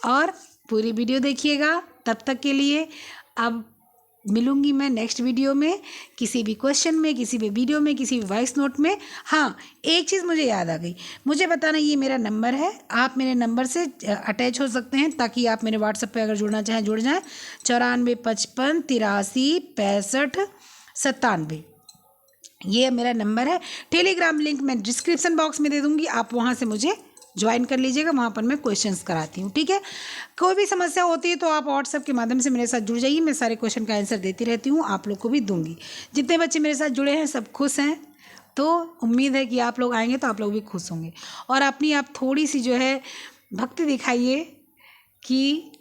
और पूरी वीडियो देखिएगा। तब तक के लिए अब मिलूंगी मैं नेक्स्ट वीडियो में, किसी भी क्वेश्चन में, किसी भी वीडियो में, किसी भी वॉइस नोट में। हाँ, एक चीज़ मुझे याद आ गई, मुझे बताना, ये मेरा नंबर है, आप मेरे नंबर से अटैच हो सकते हैं, ताकि आप मेरे व्हाट्सएप पे अगर जुड़ना चाहें जुड़ जाएं। 9455836597, ये मेरा नंबर है। टेलीग्राम लिंक मैं डिस्क्रिप्शन बॉक्स में दे दूँगी, आप वहाँ से मुझे ज्वाइन कर लीजिएगा, वहाँ पर मैं क्वेश्चंस कराती हूँ। ठीक है, कोई भी समस्या होती है तो आप व्हाट्सएप के माध्यम से मेरे साथ जुड़ जाइए, मैं सारे क्वेश्चन का आंसर देती रहती हूँ, आप लोग को भी दूंगी। जितने बच्चे मेरे साथ जुड़े हैं सब खुश हैं, तो उम्मीद है कि आप लोग आएंगे तो आप लोग भी खुश होंगे, और अपनी आप थोड़ी सी जो है भक्ति दिखाइए कि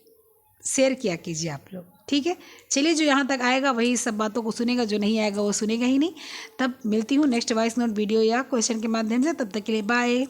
शेयर किया कीजिए आप लोग। ठीक है, चलिए, जो यहाँ तक आएगा वही सब बातों को सुनेगा, जो नहीं आएगा वो सुनेगा ही नहीं। तब मिलती हूँ नेक्स्ट वॉइस नोट वीडियो या क्वेश्चन के माध्यम से, तब तक के लिए बाय।